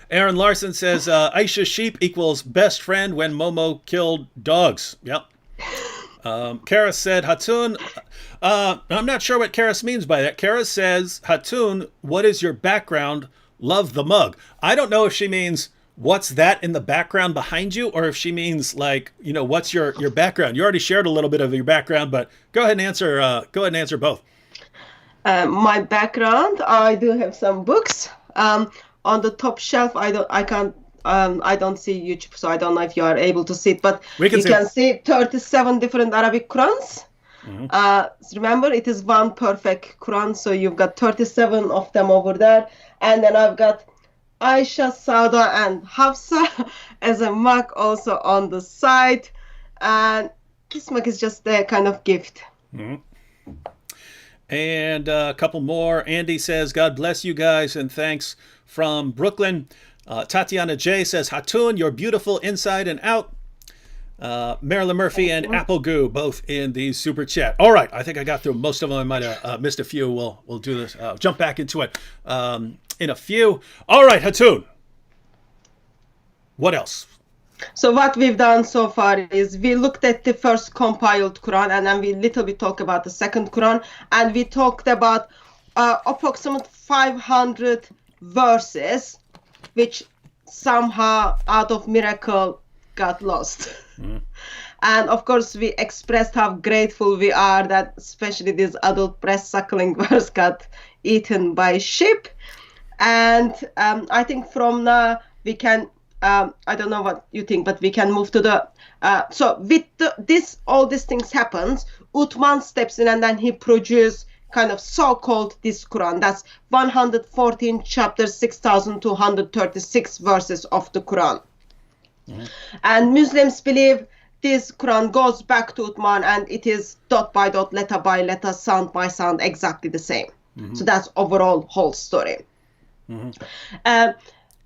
Aaron Larson says, Aisha's sheep equals best friend when Momo killed dogs. Yep. Karis said, Hatun, I'm not sure what Karis means by that. Karis says, Hatun, what is your background? Love the mug. I don't know if she means what's that in the background behind you, or if she means like, what's your background. You already shared a little bit of your background, but go ahead and answer both. My background, I do have some books. On the top shelf, I don't see YouTube, so I don't know if you are able to see it, but you can see 37 different Arabic Qurans. Mm-hmm. Remember, it is one perfect Quran, so you've got 37 of them over there, and then I've got Aisha, Sauda, and Hafsa as a mug also on the side, and this mug is just a kind of gift. Mm-hmm. And a couple more. Andy says, God bless you guys, and thanks from Brooklyn. Tatiana J says, Hatun, you're beautiful inside and out. Marilyn Murphy and Apple Goo, both in the super chat. All right, I think I got through most of them. I might have missed a few. We'll do this. Jump back into it in a few. All right, Hatun. What else? So what we've done so far is we looked at the first compiled Quran, and then we little bit talk about the second Quran, and we talked about approximately 500 verses, which somehow out of miracle got lost. Mm. And of course we expressed how grateful we are that especially this adult breast suckling verse got eaten by sheep. And I think from now we can I don't know what you think, but we can move to the. So with this, all these things happens. Uthman steps in and then he produces kind of so-called this Quran. That's 114 chapters, 6,236 verses of the Quran. And Muslims believe this Quran goes back to Uthman and it is dot by dot, letter by letter, sound by sound, exactly the same. So that's overall whole story.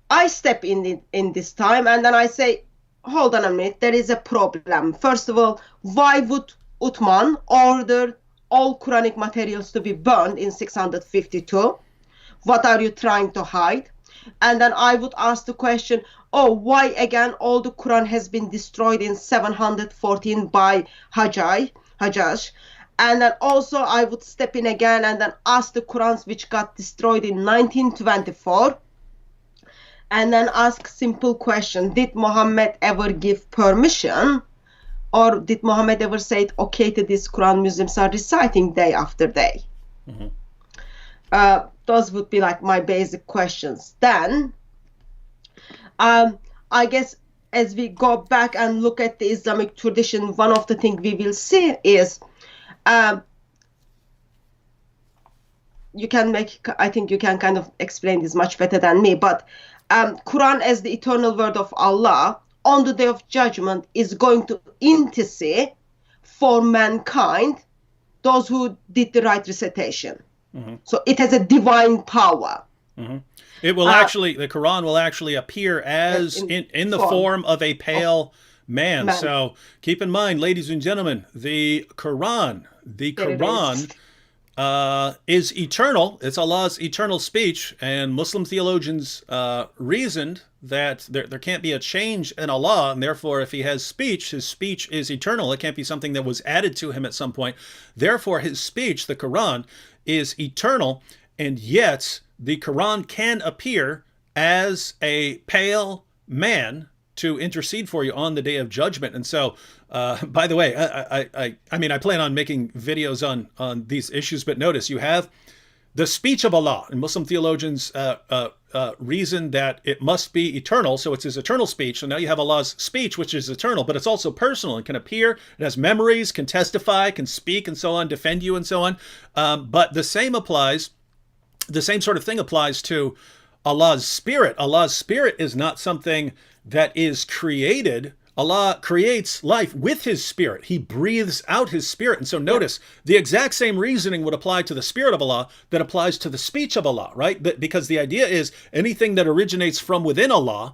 I step in this time and then I say, hold on a minute, there is a problem. First of all, why would Uthman order all Quranic materials to be burned in 652? What are you trying to hide? And then I would ask the question, oh, why again all the Quran has been destroyed in 714 by Hajjaj? And then also I would step in again and then ask the Qurans which got destroyed in 1924. And then ask simple question, did Muhammad ever give permission? Or did Muhammad ever say, okay, to this Quran Muslims are reciting day after day? Those would be like my basic questions. Then, I guess as we go back and look at the Islamic tradition, one of the things we will see is, you can make, I think you can kind of explain this much better than me, but Quran as the eternal word of Allah on the day of judgment is going to intercede for mankind, those who did the right recitation. So it has a divine power. It will actually, the Quran will actually appear as in the form of a pale man. So keep in mind, ladies and gentlemen, the Quran is eternal. It's Allah's eternal speech, and Muslim theologians reasoned that there can't be a change in Allah, and therefore if he has speech, his speech is eternal. It can't be something that was added to him at some point. Therefore his speech, the Quran, is eternal, and yet the Quran can appear as a pale man to intercede for you on the day of judgment. And so, by the way, I mean, I plan on making videos on these issues, but notice you have the speech of Allah, and Muslim theologians reason that it must be eternal, so it's his eternal speech. So now you have Allah's speech, which is eternal, but it's also personal and can appear. It has memories, can testify, can speak, and so on, defend you, and so on. But the same sort of thing applies to Allah's spirit. Allah's spirit is not something that is created. Allah creates life with his spirit. He breathes out his spirit. And so notice the exact same reasoning would apply to the spirit of Allah that applies to the speech of Allah, right? Because the idea is anything that originates from within Allah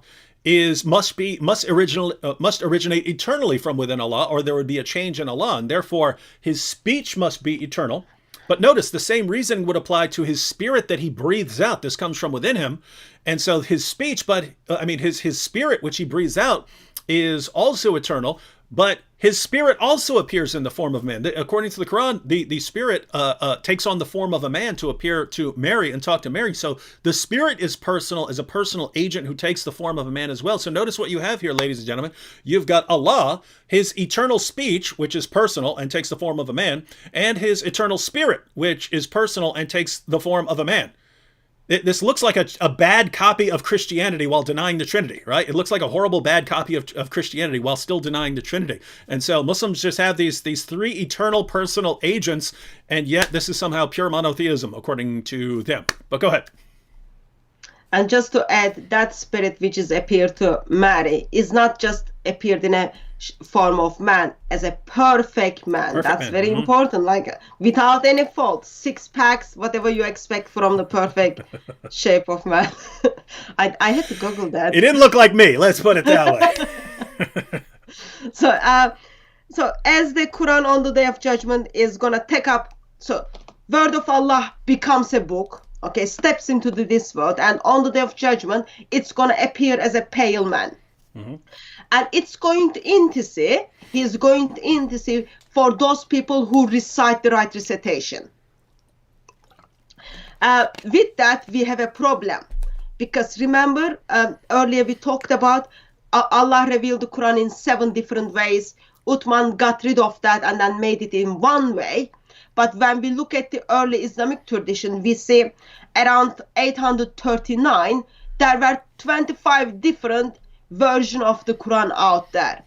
must originate eternally from within Allah, or there would be a change in Allah, and therefore his speech must be eternal. But notice the same reason would apply to his spirit that he breathes out. This comes from within him. And so his speech, his spirit, which he breathes out, is also eternal, but his spirit also appears in the form of man. According to the Quran, the spirit takes on the form of a man to appear to Mary and talk to Mary. So the spirit is personal, as a personal agent who takes the form of a man as well. So notice what you have here, ladies and gentlemen. You've got Allah, his eternal speech, which is personal and takes the form of a man, and his eternal spirit, which is personal and takes the form of a man. This looks like a bad copy of Christianity while denying the Trinity, right? It looks like a horrible bad copy of Christianity while still denying the Trinity. And so Muslims just have these three eternal personal agents, and yet this is somehow pure monotheism according to them. But go ahead. And just to add, that spirit which is appeared to Mary is not just appeared in a form of man, as a perfect man. That's very important, like without any fault, six packs, whatever you expect from the perfect shape of man. I had to Google that. It didn't look like me, let's put it that way. So as the Quran on the day of judgment is gonna take up, so word of Allah becomes a book, okay, steps into this world, and on the day of judgment it's gonna appear as a pale man. And it's going to intercede, he's going to intercede for those people who recite the right recitation. With that, we have a problem. Because remember, earlier we talked about Allah revealed the Quran in 7 different ways. Uthman got rid of that and then made it in one way. But when we look at the early Islamic tradition, we see around 839, there were 25 different version of the Quran out there.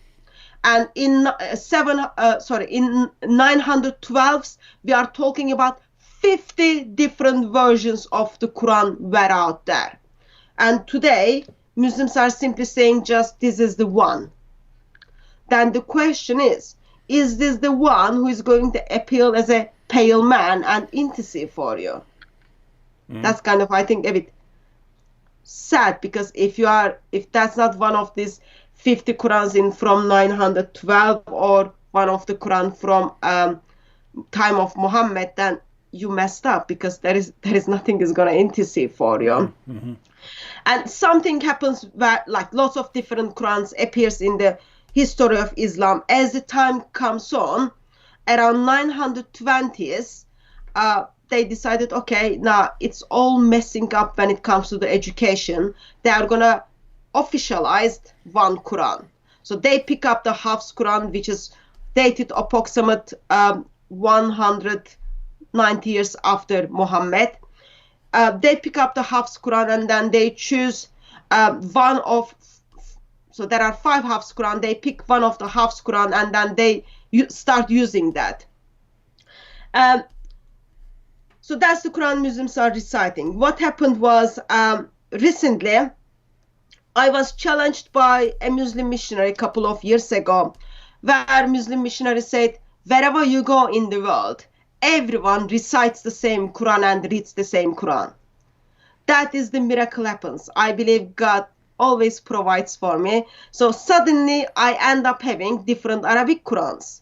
And in 912s, we are talking about 50 different versions of the Quran were out there. And today, Muslims are simply saying just this is the one. Then the question is this the one who is going to appeal as a pale man and intercede for you? That's kind of, I think, a bit sad, because if that's not one of these 50 Qurans from 912 or one of the Quran from time of Muhammad, then you messed up, because there is nothing is going to intercede for you. And something happens where, like, lots of different Qurans appears in the history of Islam. As the time comes on, around 920s, they decided, okay, now it's all messing up when it comes to the education. They are going to officialize one Quran. So they pick up the Hafs Quran, which is dated approximate 190 years after Muhammad. They pick up the Hafs Quran, and then they choose one of, so there are 5 Hafs Quran. They pick one of the Hafs Quran, and then they start using that. So that's the Quran Muslims are reciting. What happened was, recently, I was challenged by a Muslim missionary a couple of years ago, where Muslim missionary said, wherever you go in the world, everyone recites the same Quran and reads the same Quran. That is the miracle happens. I believe God always provides for me. So suddenly I end up having different Arabic Qurans.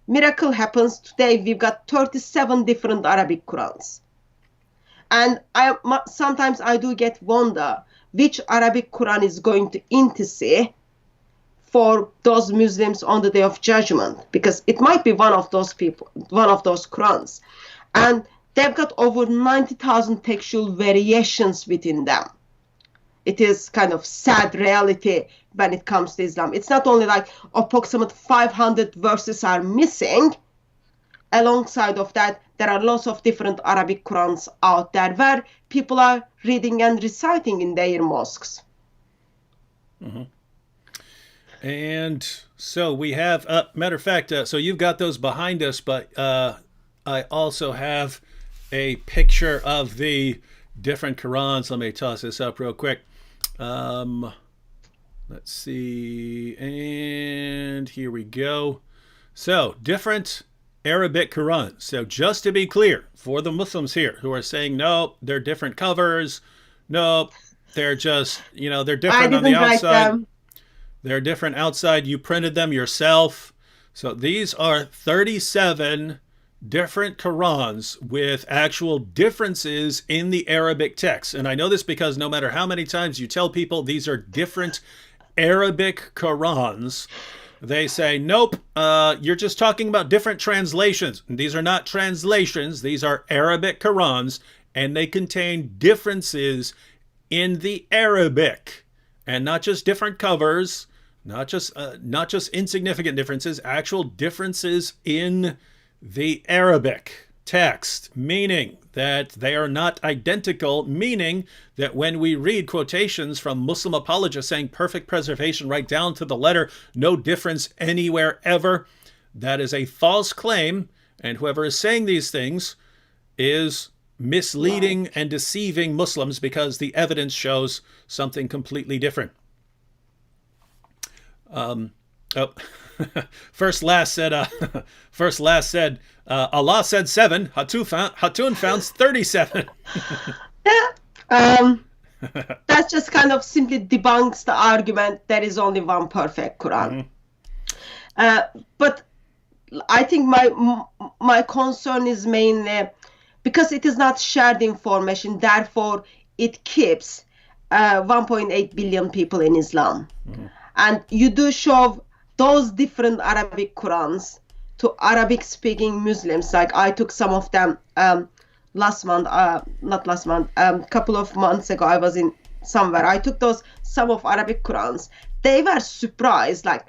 Miracle happens. Today we've got 37 different Arabic Qurans. And sometimes I do get wonder which Arabic Quran is going to intercede for those Muslims on the Day of Judgment, because it might be one of those people, one of those Qurans. And they've got over 90,000 textual variations within them. It is kind of sad reality when it comes to Islam. It's not only like approximately 500 verses are missing. Alongside of that, there are lots of different Arabic Qurans out there where people are reading and reciting in their mosques. And so we have, matter of fact, so you've got those behind us, but I also have a picture of the different Qurans. Let me toss this up real quick. Let's see. And here we go. So different Arabic Quran. So just to be clear, for the Muslims here who are saying, no, they're different covers. No, they're just, they're different on the outside. They're different outside. You printed them yourself. So these are 37 different Qurans with actual differences in the Arabic text. And I know this because no matter how many times you tell people these are different Arabic Qurans, they say, nope, you're just talking about different translations. These are not translations. These are Arabic Qurans, and they contain differences in the Arabic, and not just different covers, not just insignificant differences, actual differences in the Arabic text, meaning that they are not identical, meaning that when we read quotations from Muslim apologists saying perfect preservation right down to the letter, no difference anywhere ever, that is a false claim, and whoever is saying these things is misleading and deceiving Muslims because the evidence shows something completely different. First last said Allah said 7. Hatun found 37. That just kind of simply debunks the argument there is only one perfect Quran. But I think my concern is mainly because it is not shared information, therefore it keeps 1.8 billion people in Islam. And you do show those different Arabic Qurans to Arabic-speaking Muslims. Like I took some of them couple of months ago. I was in somewhere. I took some of Arabic Qurans. They were surprised, like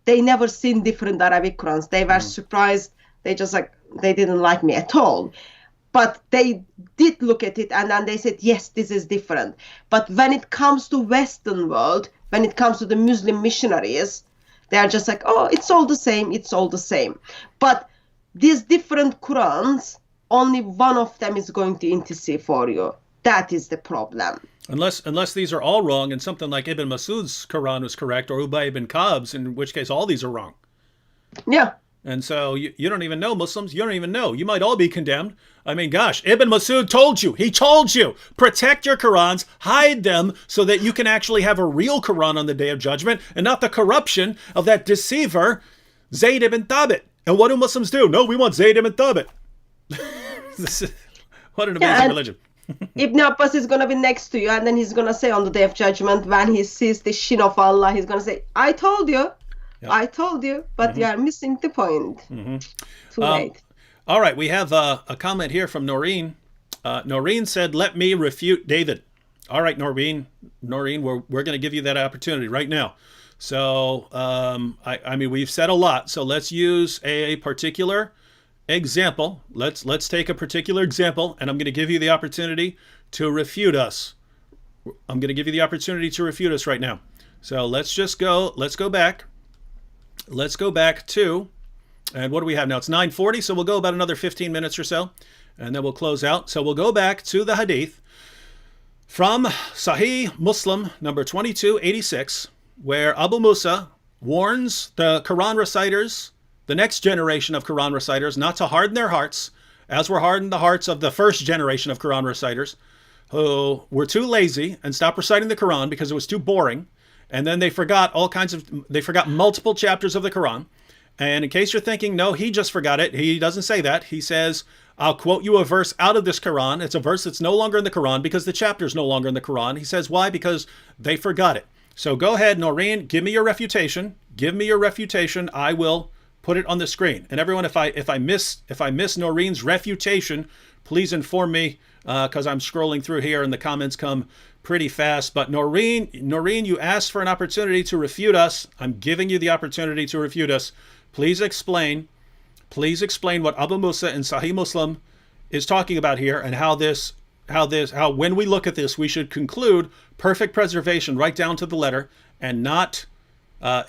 they never seen different Arabic Qurans. They were surprised. They just they didn't like me at all. But they did look at it and then they said, yes, this is different. But when it comes to Western world, when it comes to the Muslim missionaries, they are just like, oh, it's all the same, it's all the same. But these different Qurans, only one of them is going to intercede for you. That is the problem. Unless these are all wrong and something like Ibn Masud's Quran was correct, or Ubay ibn Ka'b's, in which case all these are wrong. Yeah. And so you don't even know, Muslims. You don't even know. You might all be condemned. I mean, gosh, Ibn Masud told you. He told you. Protect your Qurans, hide them so that you can actually have a real Quran on the Day of Judgment and not the corruption of that deceiver, Zayd ibn Thabit. And what do Muslims do? No, we want Zayd ibn Thabit. What an amazing religion. Ibn Abbas is going to be next to you, and then he's going to say on the Day of Judgment, when he sees the shin of Allah, he's going to say, I told you. Yep. I told you, but you are missing the point. Too late. All right, we have a comment here from Noreen. Noreen said, let me refute David. All right, Noreen, we're going to give you that opportunity right now. So, I mean, we've said a lot, so let's use a particular example. Let's take a particular example, and I'm going to give you the opportunity to refute us. I'm going to give you the opportunity to refute us right now. So let's go back. Let's go back to, and what do we have now? It's 9:40, so we'll go about another 15 minutes or so, and then we'll close out. So we'll go back to the hadith from Sahih Muslim number 2286, where Abu Musa warns the Quran reciters, the next generation of Quran reciters, not to harden their hearts, as were hardened the hearts of the first generation of Quran reciters, who were too lazy and stopped reciting the Quran because it was too boring. And then they forgot multiple chapters of the Quran. And in case you're thinking, no, he just forgot it. He doesn't say that. He says, I'll quote you a verse out of this Quran. It's a verse that's no longer in the Quran because the chapter is no longer in the Quran. He says, why? Because they forgot it. So go ahead, Noreen, give me your refutation. Give me your refutation. I will put it on the screen. And everyone, if I miss Noreen's refutation, please inform me, because I'm scrolling through here and the comments come pretty fast. But Noreen, you asked for an opportunity to refute us. I'm giving you the opportunity to refute us. Please explain what Abu Musa in Sahih Muslim is talking about here, and how when we look at this, we should conclude perfect preservation right down to the letter, and not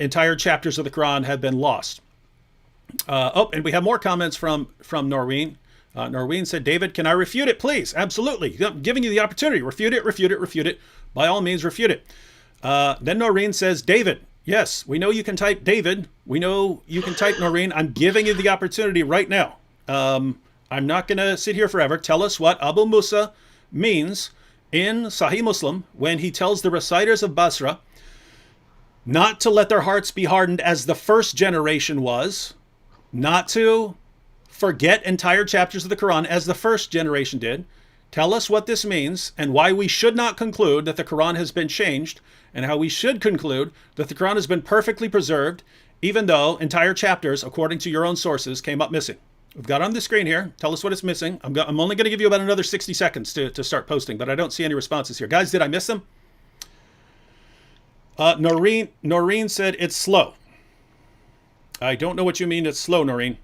entire chapters of the Quran have been lost. And we have more comments from Noreen. Noreen said, David, can I refute it, please? Absolutely. I'm giving you the opportunity. Refute it. By all means, refute it. Then Noreen says, David, yes, we know you can type David. We know you can type Noreen. I'm giving you the opportunity right now. I'm not going to sit here forever. Tell us what Abu Musa means in Sahih Muslim when he tells the reciters of Basra not to let their hearts be hardened as the first generation was, not to forget entire chapters of the Quran as the first generation did. Tell us what this means, and why we should not conclude that the Quran has been changed, and how we should conclude that the Quran has been perfectly preserved, even though entire chapters, according to your own sources, came up missing. We've got on the screen here. Tell us what it's missing. I'm only going to give you about another 60 seconds to start posting, but I don't see any responses here. Guys, did I miss them? Noreen said it's slow. I don't know what you mean it's slow, Noreen.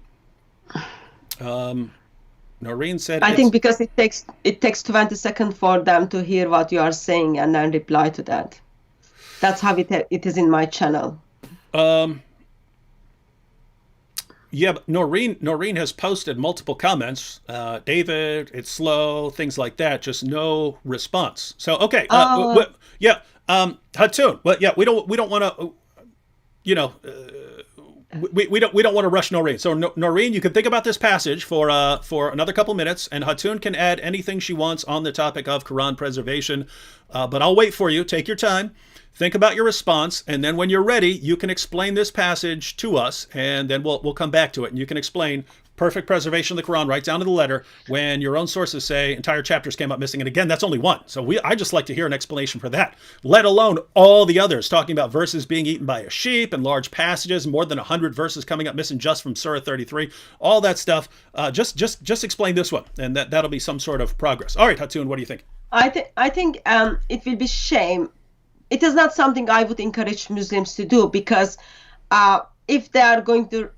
Noreen said, I think because it takes 20 seconds for them to hear what you are saying and then reply to that. That's how it is in my channel. Yeah, but Noreen has posted multiple comments. David, it's slow, things like that. Just no response. So okay, Hatun. Well, yeah, we don't want to, we don't want to rush Noreen. So Noreen, you can think about this passage for another couple minutes, and Hatun can add anything she wants on the topic of Quran preservation. But I'll wait for you. Take your time. Think about your response, and then when you're ready, you can explain this passage to us, and then we'll come back to it, and you can explain perfect preservation of the Quran right down to the letter when your own sources say entire chapters came up missing. And again, that's only one. So I just like to hear an explanation for that, let alone all the others, talking about verses being eaten by a sheep and large passages, more than 100 verses coming up missing just from Surah 33, all that stuff. Just explain this one, and that'll be some sort of progress. All right, Hatun, what do you think? I think it will be shame. It is not something I would encourage Muslims to do, because if they are going to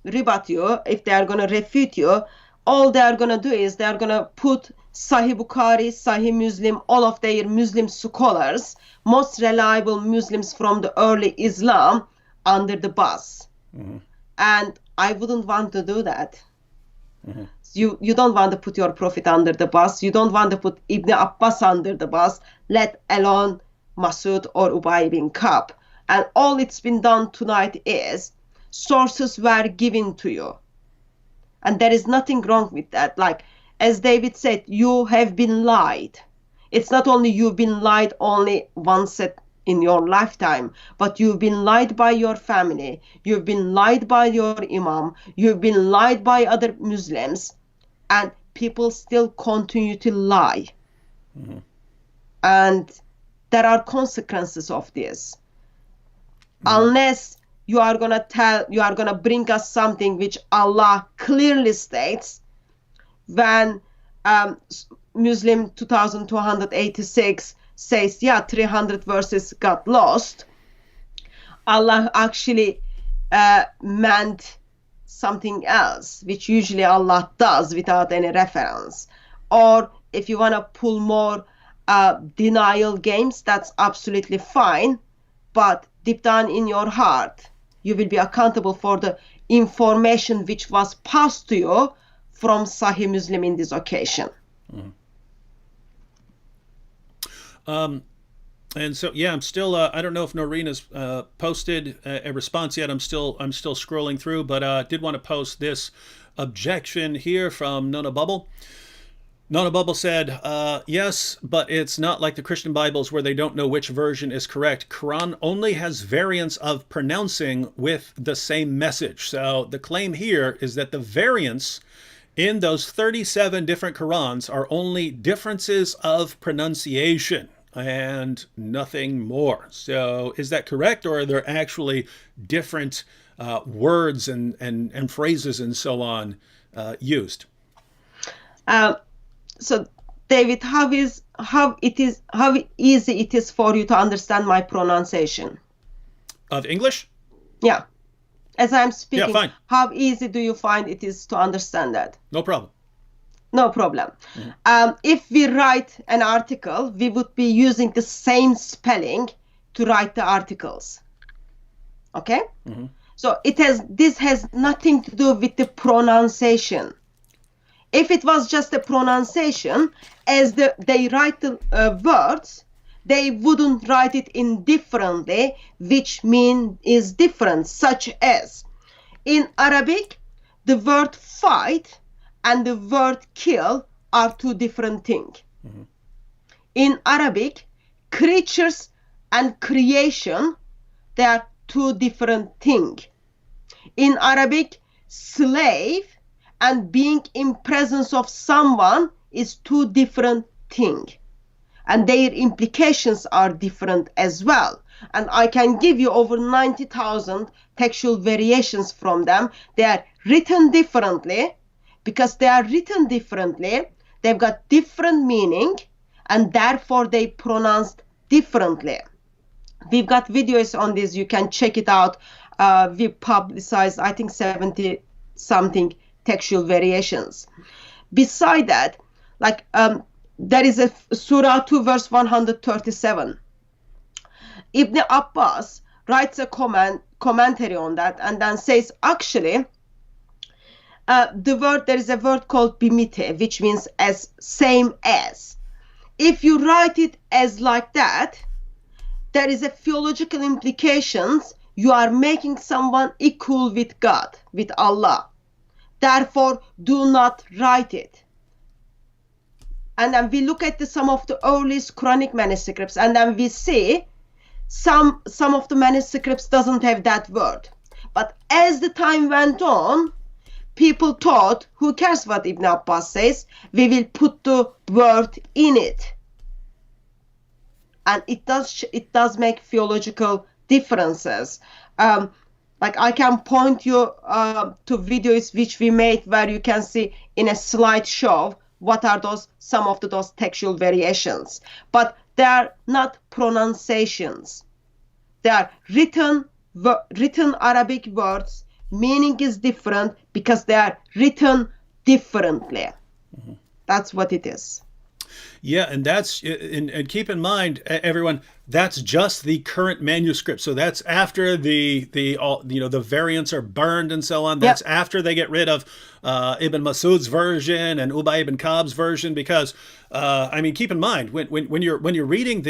rebut you, if they are going to refute you, all they are going to do is they are going to put Sahih Bukhari, Sahih Muslim, all of their Muslim scholars, most reliable Muslims from the early Islam, under the bus. And I wouldn't want to do that. You don't want to put your prophet under the bus. You don't want to put Ibn Abbas under the bus, let alone Masud or Ubay bin Ka'b. And all it's been done tonight is sources were given to you. And there is nothing wrong with that. Like, as David said, you have been lied. It's not only you've been lied only once in your lifetime, but you've been lied by your family. You've been lied by your imam. You've been lied by other Muslims. And people still continue to lie. And there are consequences of this. Unless you are going to bring us something which Allah clearly states, when Muslim 2286 says, 300 verses got lost, Allah actually meant something else, which usually Allah does without any reference. Or if you want to pull more denial games, that's absolutely fine. But deep down in your heart, you will be accountable for the information which was passed to you from Sahih Muslim in this occasion. And so, I'm still, I don't know if Noreen has posted a response yet. I'm still scrolling through, but I did want to post this objection here from Nona Bubble. Nona Bubble said, yes, but it's not like the Christian Bibles where they don't know which version is correct. Quran only has variants of pronouncing with the same message. So the claim here is that the variants in those 37 different Qurans are only differences of pronunciation and nothing more. So is that correct, or are there actually different words and phrases and so on used? So David, how easy it is for you to understand my pronunciation of English? Yeah. As I'm speaking, fine. How easy do you find it is to understand that? No problem. No problem. If we write an article, we would be using the same spelling to write the articles. Okay? So this has nothing to do with the pronunciation. If it was just a pronunciation, as they write the words, they wouldn't write it indifferently, which mean is different, such as in Arabic, the word fight and the word kill are two different things. In Arabic, creatures and creation, they are two different things. In Arabic, slave and being in presence of someone is two different things. And their implications are different as well. And I can give you over 90,000 textual variations from them. They are written differently. Because they are written differently, they've got different meaning, and therefore they pronounced differently. We've got videos on this. You can check it out. We publicized, I think, 70-something textual variations. Beside that, there is a Surah 2, verse 137. Ibn Abbas writes a commentary on that and then says, actually, there is a word called bimite, which means as, same as. If you write it as like that, there is a theological implications. You are making someone equal with God, with Allah. Therefore, do not write it. And then we look at some of the earliest Quranic manuscripts, and then we see some of the manuscripts doesn't have that word. But as the time went on, people thought, who cares what Ibn Abbas says? We will put the word in it. And it does make theological differences. I can point you to videos which we made where you can see in a slideshow what are some of those textual variations. But they are not pronunciations. They are written Arabic words. Meaning is different because they are written differently. That's what it is. Yeah, and and keep in mind, everyone, that's just the current manuscript. So that's after the all the variants are burned and so on. Yep. That's after they get rid of Ibn Masud's version and Ubay ibn Ka'b's version. Because I mean, keep in mind when you're reading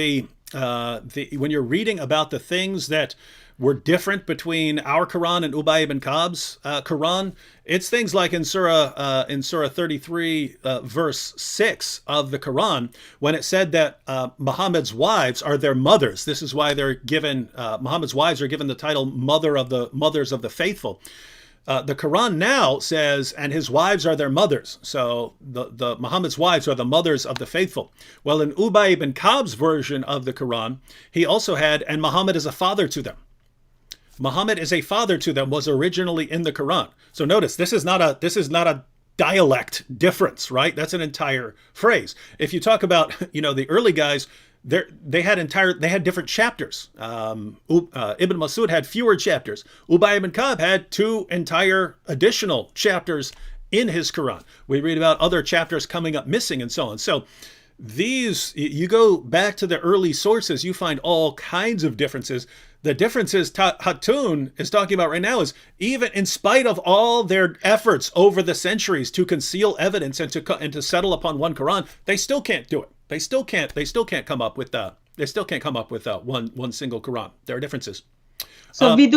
when you're reading about the things that were different between our Quran and Ubay ibn Ka'b's Quran. It's things like in Surah 33, verse 6 of the Quran, when it said that Muhammad's wives are their mothers. This is why they're given Muhammad's wives are given the title mothers of the faithful. The Quran now says, and his wives are their mothers. So the Muhammad's wives are the mothers of the faithful. Well, in Ubay ibn Ka'b's version of the Quran, he also had, and Muhammad is a father to them. Muhammad is a father to them was originally in the Quran. So notice this is not a dialect difference, right? That's an entire phrase. If you talk about the early guys, they had different chapters. Ibn Masud had fewer chapters. Ubay ibn Ka'b had 2 entire additional chapters in his Quran. We read about other chapters coming up missing and so on. So you go back to the early sources, you find all kinds of differences. The differences Hatun is talking about right now is, even in spite of all their efforts over the centuries to conceal evidence and to settle upon one Quran, they still can't do it. They still can't come up with one single Quran. There are differences. So we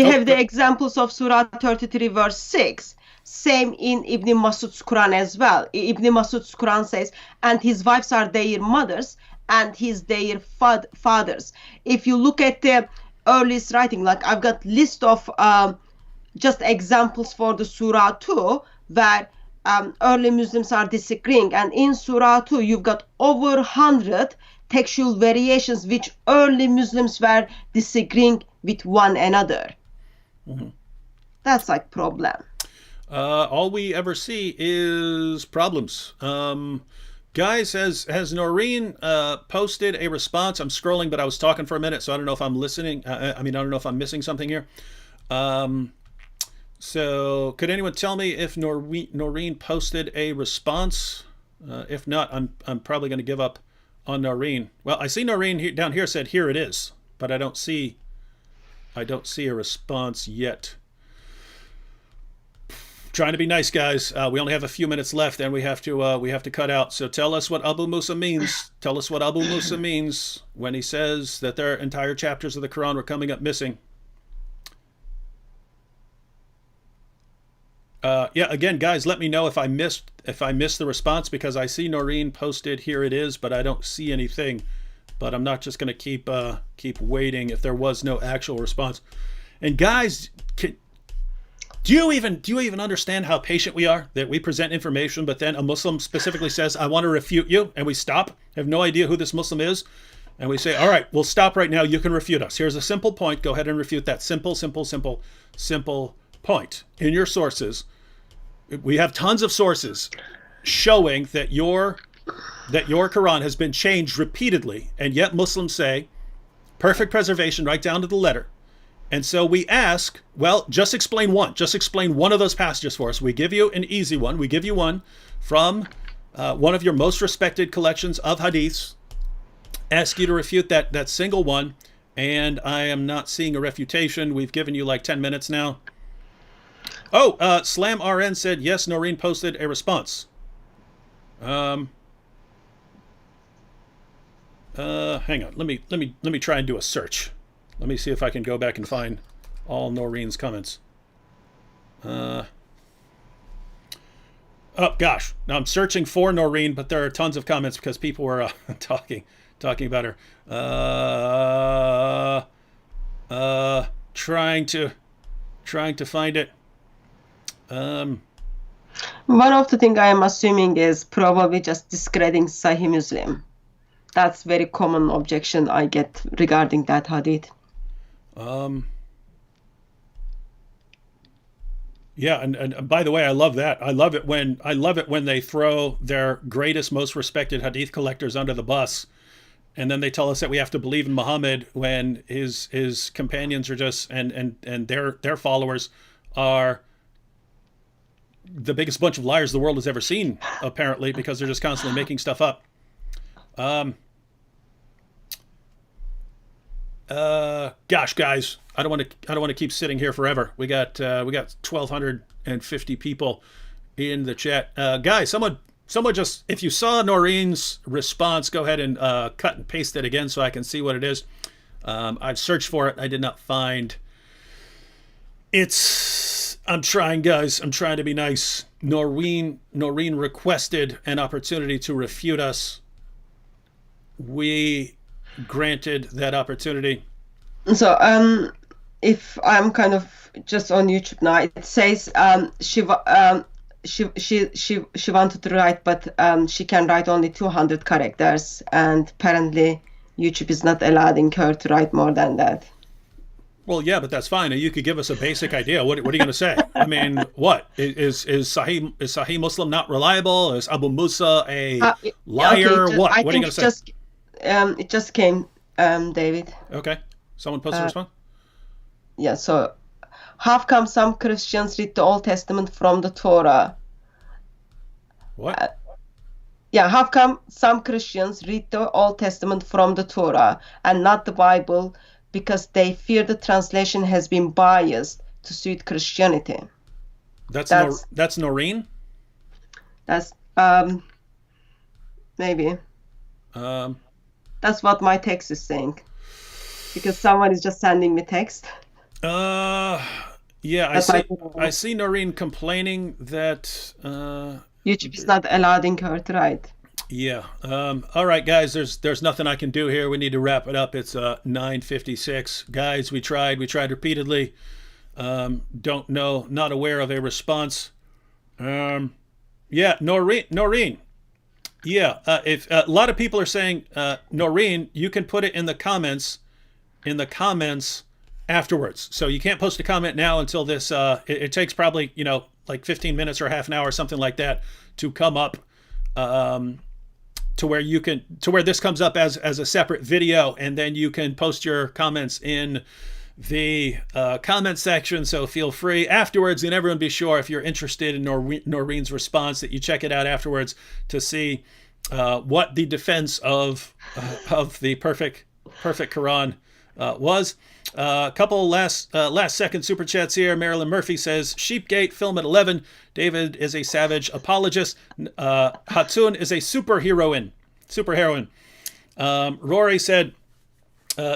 have the examples of Surah 33 verse 6. Same in Ibn Masud's Quran as well. Ibn Masud's Quran says, and his wives are their mothers, and he's their fathers. If you look at the earliest writing, like I've got list of just examples for the Surah 2 where early Muslims are disagreeing, and in Surah 2 you've got over 100 textual variations which early Muslims were disagreeing with one another. Mm-hmm. That's like problem. All we ever see is problems. Guys, has Noreen posted a response? I'm scrolling, but I was talking for a minute, so I don't know if I'm listening. I don't know if I'm missing something here. So could anyone tell me if Noreen posted a response? If not, I'm probably going to give up on Noreen. Well, I see Noreen down here said, here it is, but I don't see a response yet. Trying to be nice, guys. We only have a few minutes left, and we have to cut out. So tell us what Abu Musa means. Tell us what Abu Musa means when he says that there are entire chapters of the Quran were coming up missing. Yeah. Again, guys, let me know if I missed the response, because I see Noreen posted, here it is, but I don't see anything. But I'm not just going to keep waiting if there was no actual response. And guys, do you even understand how patient we are? That we present information, but then a Muslim specifically says, I want to refute you, and we stop, have no idea who this Muslim is, and we say, all right, we'll stop right now, you can refute us. Here's a simple point, go ahead and refute that simple point. In your sources, we have tons of sources showing that your Quran has been changed repeatedly, and yet Muslims say, perfect preservation right down to the letter. And so we ask, well, just explain one. Just explain one of those passages for us. We give you an easy one. We give you one from one of your most respected collections of hadiths. Ask you to refute that single one. And I am not seeing a refutation. We've given you like 10 minutes now. Oh, Slam RN said, yes, Noreen posted a response. Hang on. Let me try and do a search. Let me see if I can go back and find all Noreen's comments. Oh, gosh. Now I'm searching for Noreen, but there are tons of comments because people were talking about her. Trying to find it. One of the things I am assuming is probably just discrediting Sahih Muslim. That's very common objection I get regarding that hadith. Yeah, and by the way, I love that. I love it when they throw their greatest, most respected hadith collectors under the bus, and then they tell us that we have to believe in Muhammad when his companions are just and their followers are the biggest bunch of liars the world has ever seen, apparently, because they're just constantly making stuff up. Gosh, guys, I don't want to keep sitting here forever. We got 1,250 people in the chat. Guys, someone just, if you saw Noreen's response, go ahead and cut and paste it again so I can see what it is. I've searched for it. I did not find. I'm trying, guys. I'm trying to be nice. Noreen requested an opportunity to refute us. We granted that opportunity. So if I'm kind of just on YouTube now, it says she wanted to write, but she can write only 200 characters, and apparently YouTube is not allowing her to write more than that. Well, yeah, but that's fine. You could give us a basic idea. What are you going to say? I mean, what is Sahih Muslim not reliable? Is Abu Musa a liar? Okay, what are you going to say? It just came, David. Okay. Someone post a response? Yeah, so how come some Christians read the Old Testament from the Torah? What? How come some Christians read the Old Testament from the Torah and not the Bible, because they fear the translation has been biased to suit Christianity? That's Noreen? That's maybe. That's what my text is saying, because someone is just sending me text. Yeah, I see Noreen complaining that YouTube is not allowing her to write. Yeah. All right, guys. There's nothing I can do here. We need to wrap it up. It's 9:56. Guys, we tried repeatedly. Don't know. Not aware of a response. Yeah, Noreen. Yeah. If a lot of people are saying Noreen, you can put it in the comments. Afterwards. So you can't post a comment now until this. It takes probably like 15 minutes or half an hour or something like that to come up. To where this comes up as a separate video, and then you can post your comments in the comment section. So feel free afterwards, and everyone be sure, if you're interested in Noreen's response, that you check it out afterwards to see what the defense of the perfect Quran was. A couple last second super chats here. Marilyn Murphy says, Sheepgate film at 11. David is a savage apologist. Hatun is a superheroine. Rory said,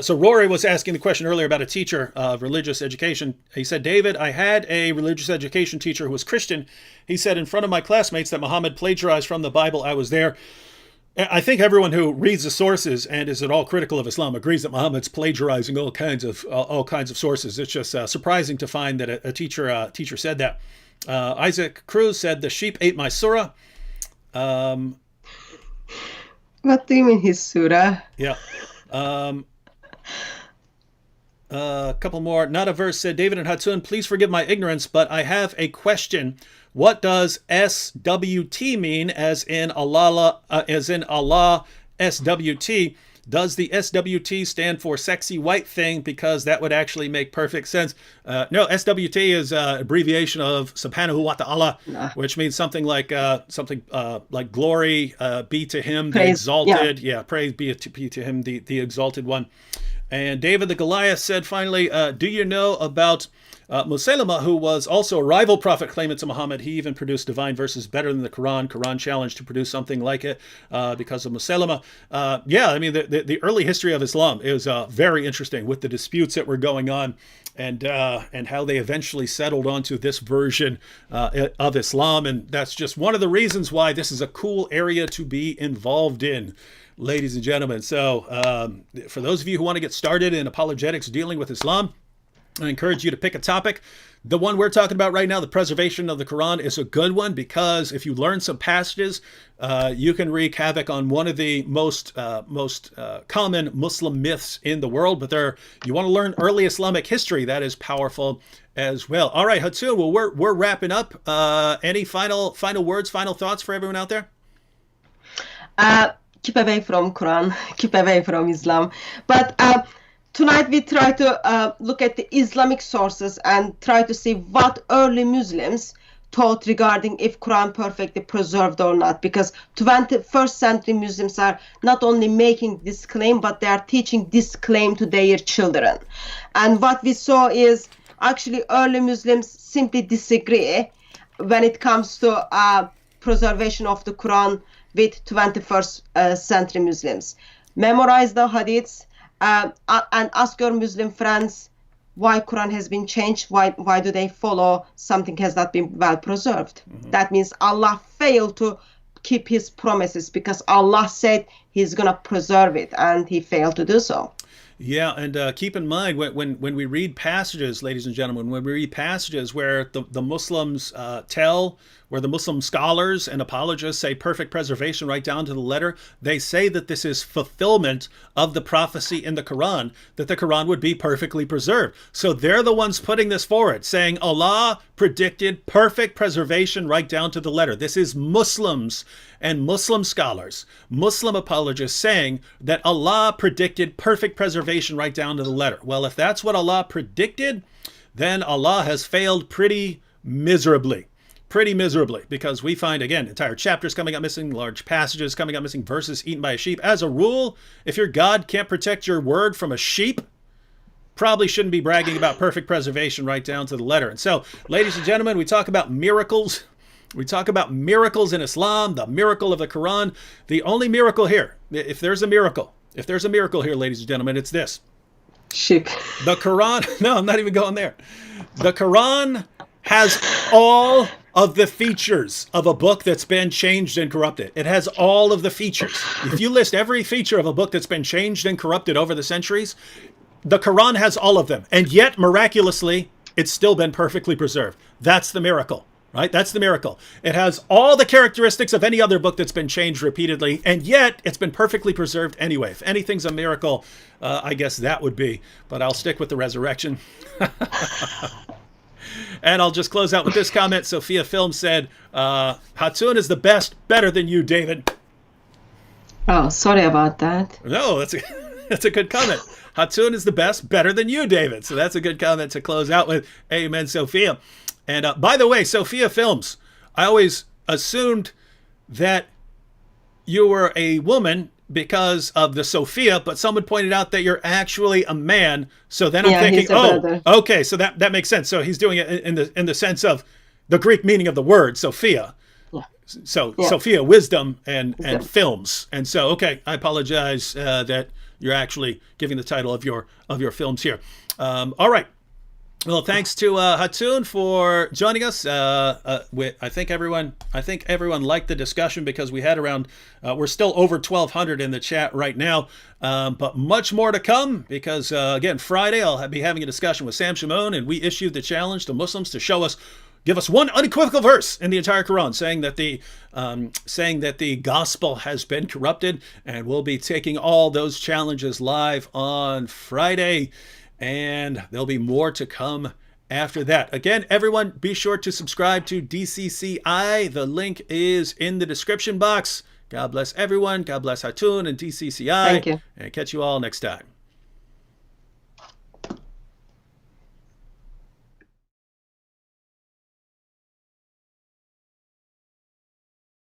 so Rory was asking the question earlier about a teacher of religious education. He said, David, I had a religious education teacher who was Christian. He said in front of my classmates that Muhammad plagiarized from the Bible. I was there. I think everyone who reads the sources and is at all critical of Islam agrees that Muhammad's plagiarizing all kinds of sources. It's just surprising to find that a teacher said that. Isaac Cruz said the sheep ate my surah. What do you mean his surah? Yeah. A couple more. Not a verse said, David and Hatun, please forgive my ignorance, but I have a question. What does SWT mean, as in Allah, SWT? Does the SWT stand for sexy white thing? Because that would actually make perfect sense. No, SWT is an abbreviation of Subhanahu wa Ta'ala, which means something like glory be to him, the exalted. Yeah, praise be to him, the exalted one. And David the Goliath said finally, do you know about Musaylama, who was also a rival prophet claimant to Muhammad? He even produced divine verses better than the Quran. Quran challenged to produce something like it because of Musaylama. Yeah, I mean, the early history of Islam is very interesting, with the disputes that were going on and how they eventually settled onto this version of Islam. And that's just one of the reasons why this is a cool area to be involved in, ladies and gentlemen. So for those of you who want to get started in apologetics dealing with Islam, I encourage you to pick a topic. The one we're talking about right now, the preservation of the Quran, is a good one, because if you learn some passages, you can wreak havoc on one of the most common Muslim myths in the world. But you want to learn early Islamic history, that is powerful as well. All right, Hatun, well, we're wrapping up. Any final words, final thoughts for everyone out there? Keep away from Quran, keep away from Islam. But tonight we try to look at the Islamic sources and try to see what early Muslims thought regarding if Quran perfectly preserved or not, because 21st century Muslims are not only making this claim, but they are teaching this claim to their children. And what we saw is actually early Muslims simply disagree when it comes to preservation of the Quran with 21st century Muslims. Memorize the hadiths and ask your Muslim friends why Quran has been changed, why do they follow something has not been well preserved. That means Allah failed to keep his promises, because Allah said he's going to preserve it and he failed to do so. Yeah, and keep in mind when we read passages, ladies and gentlemen, when we read passages where the Muslims where the Muslim scholars and apologists say perfect preservation right down to the letter, they say that this is fulfillment of the prophecy in the Quran, that the Quran would be perfectly preserved. So they're the ones putting this forward, saying Allah predicted perfect preservation right down to the letter. This is Muslims and Muslim scholars, Muslim apologists saying that Allah predicted perfect preservation right down to the letter. Well, if that's what Allah predicted, then Allah has failed pretty miserably. Pretty miserably, because we find, again, entire chapters coming up missing, large passages coming up missing, verses eaten by a sheep. As a rule, if your God can't protect your word from a sheep, probably shouldn't be bragging about perfect preservation right down to the letter. And so, ladies and gentlemen, we talk about miracles. We talk about miracles in Islam, the miracle of the Quran. The only miracle here, if there's a miracle here, ladies and gentlemen, it's this. Sheep. The Quran, no, I'm not even going there. The Quran has all of the features of a book that's been changed and corrupted. It has all of the features. If you list every feature of a book that's been changed and corrupted over the centuries, the Quran has all of them. And yet, miraculously, it's still been perfectly preserved. That's the miracle, right? That's the miracle. It has all the characteristics of any other book that's been changed repeatedly, and yet it's been perfectly preserved anyway. If anything's a miracle, I guess that would be. But I'll stick with the resurrection. And I'll just close out with this comment. Sophia Film said, Hatun is the best, better than you, David. Oh, sorry about that. No, that's a good comment. Hatun is the best, better than you, David. So that's a good comment to close out with. Amen, Sophia. And by the way, Sophia Films, I always assumed that you were a woman because of the Sophia, but someone pointed out that you're actually a man. So then I'm thinking, oh, okay, so that makes sense. So he's doing it in the sense of the Greek meaning of the word Sophia. Yeah. So yeah. Sophia, wisdom and films. And so, okay, I apologize that you're actually giving the title of your films here. All right. Well, thanks to Hatun for joining us. I think everyone liked the discussion, because we had around, we're still over 1,200 in the chat right now, but much more to come, because again, Friday I'll be having a discussion with Sam Shimon, and we issued the challenge to Muslims to give us one unequivocal verse in the entire Quran saying that the gospel has been corrupted, and we'll be taking all those challenges live on Friday. And there'll be more to come after that. Again, everyone, be sure to subscribe to DCCI. The link is in the description box. God bless everyone. God bless Hatun and DCCI. Thank you. And catch you all next time.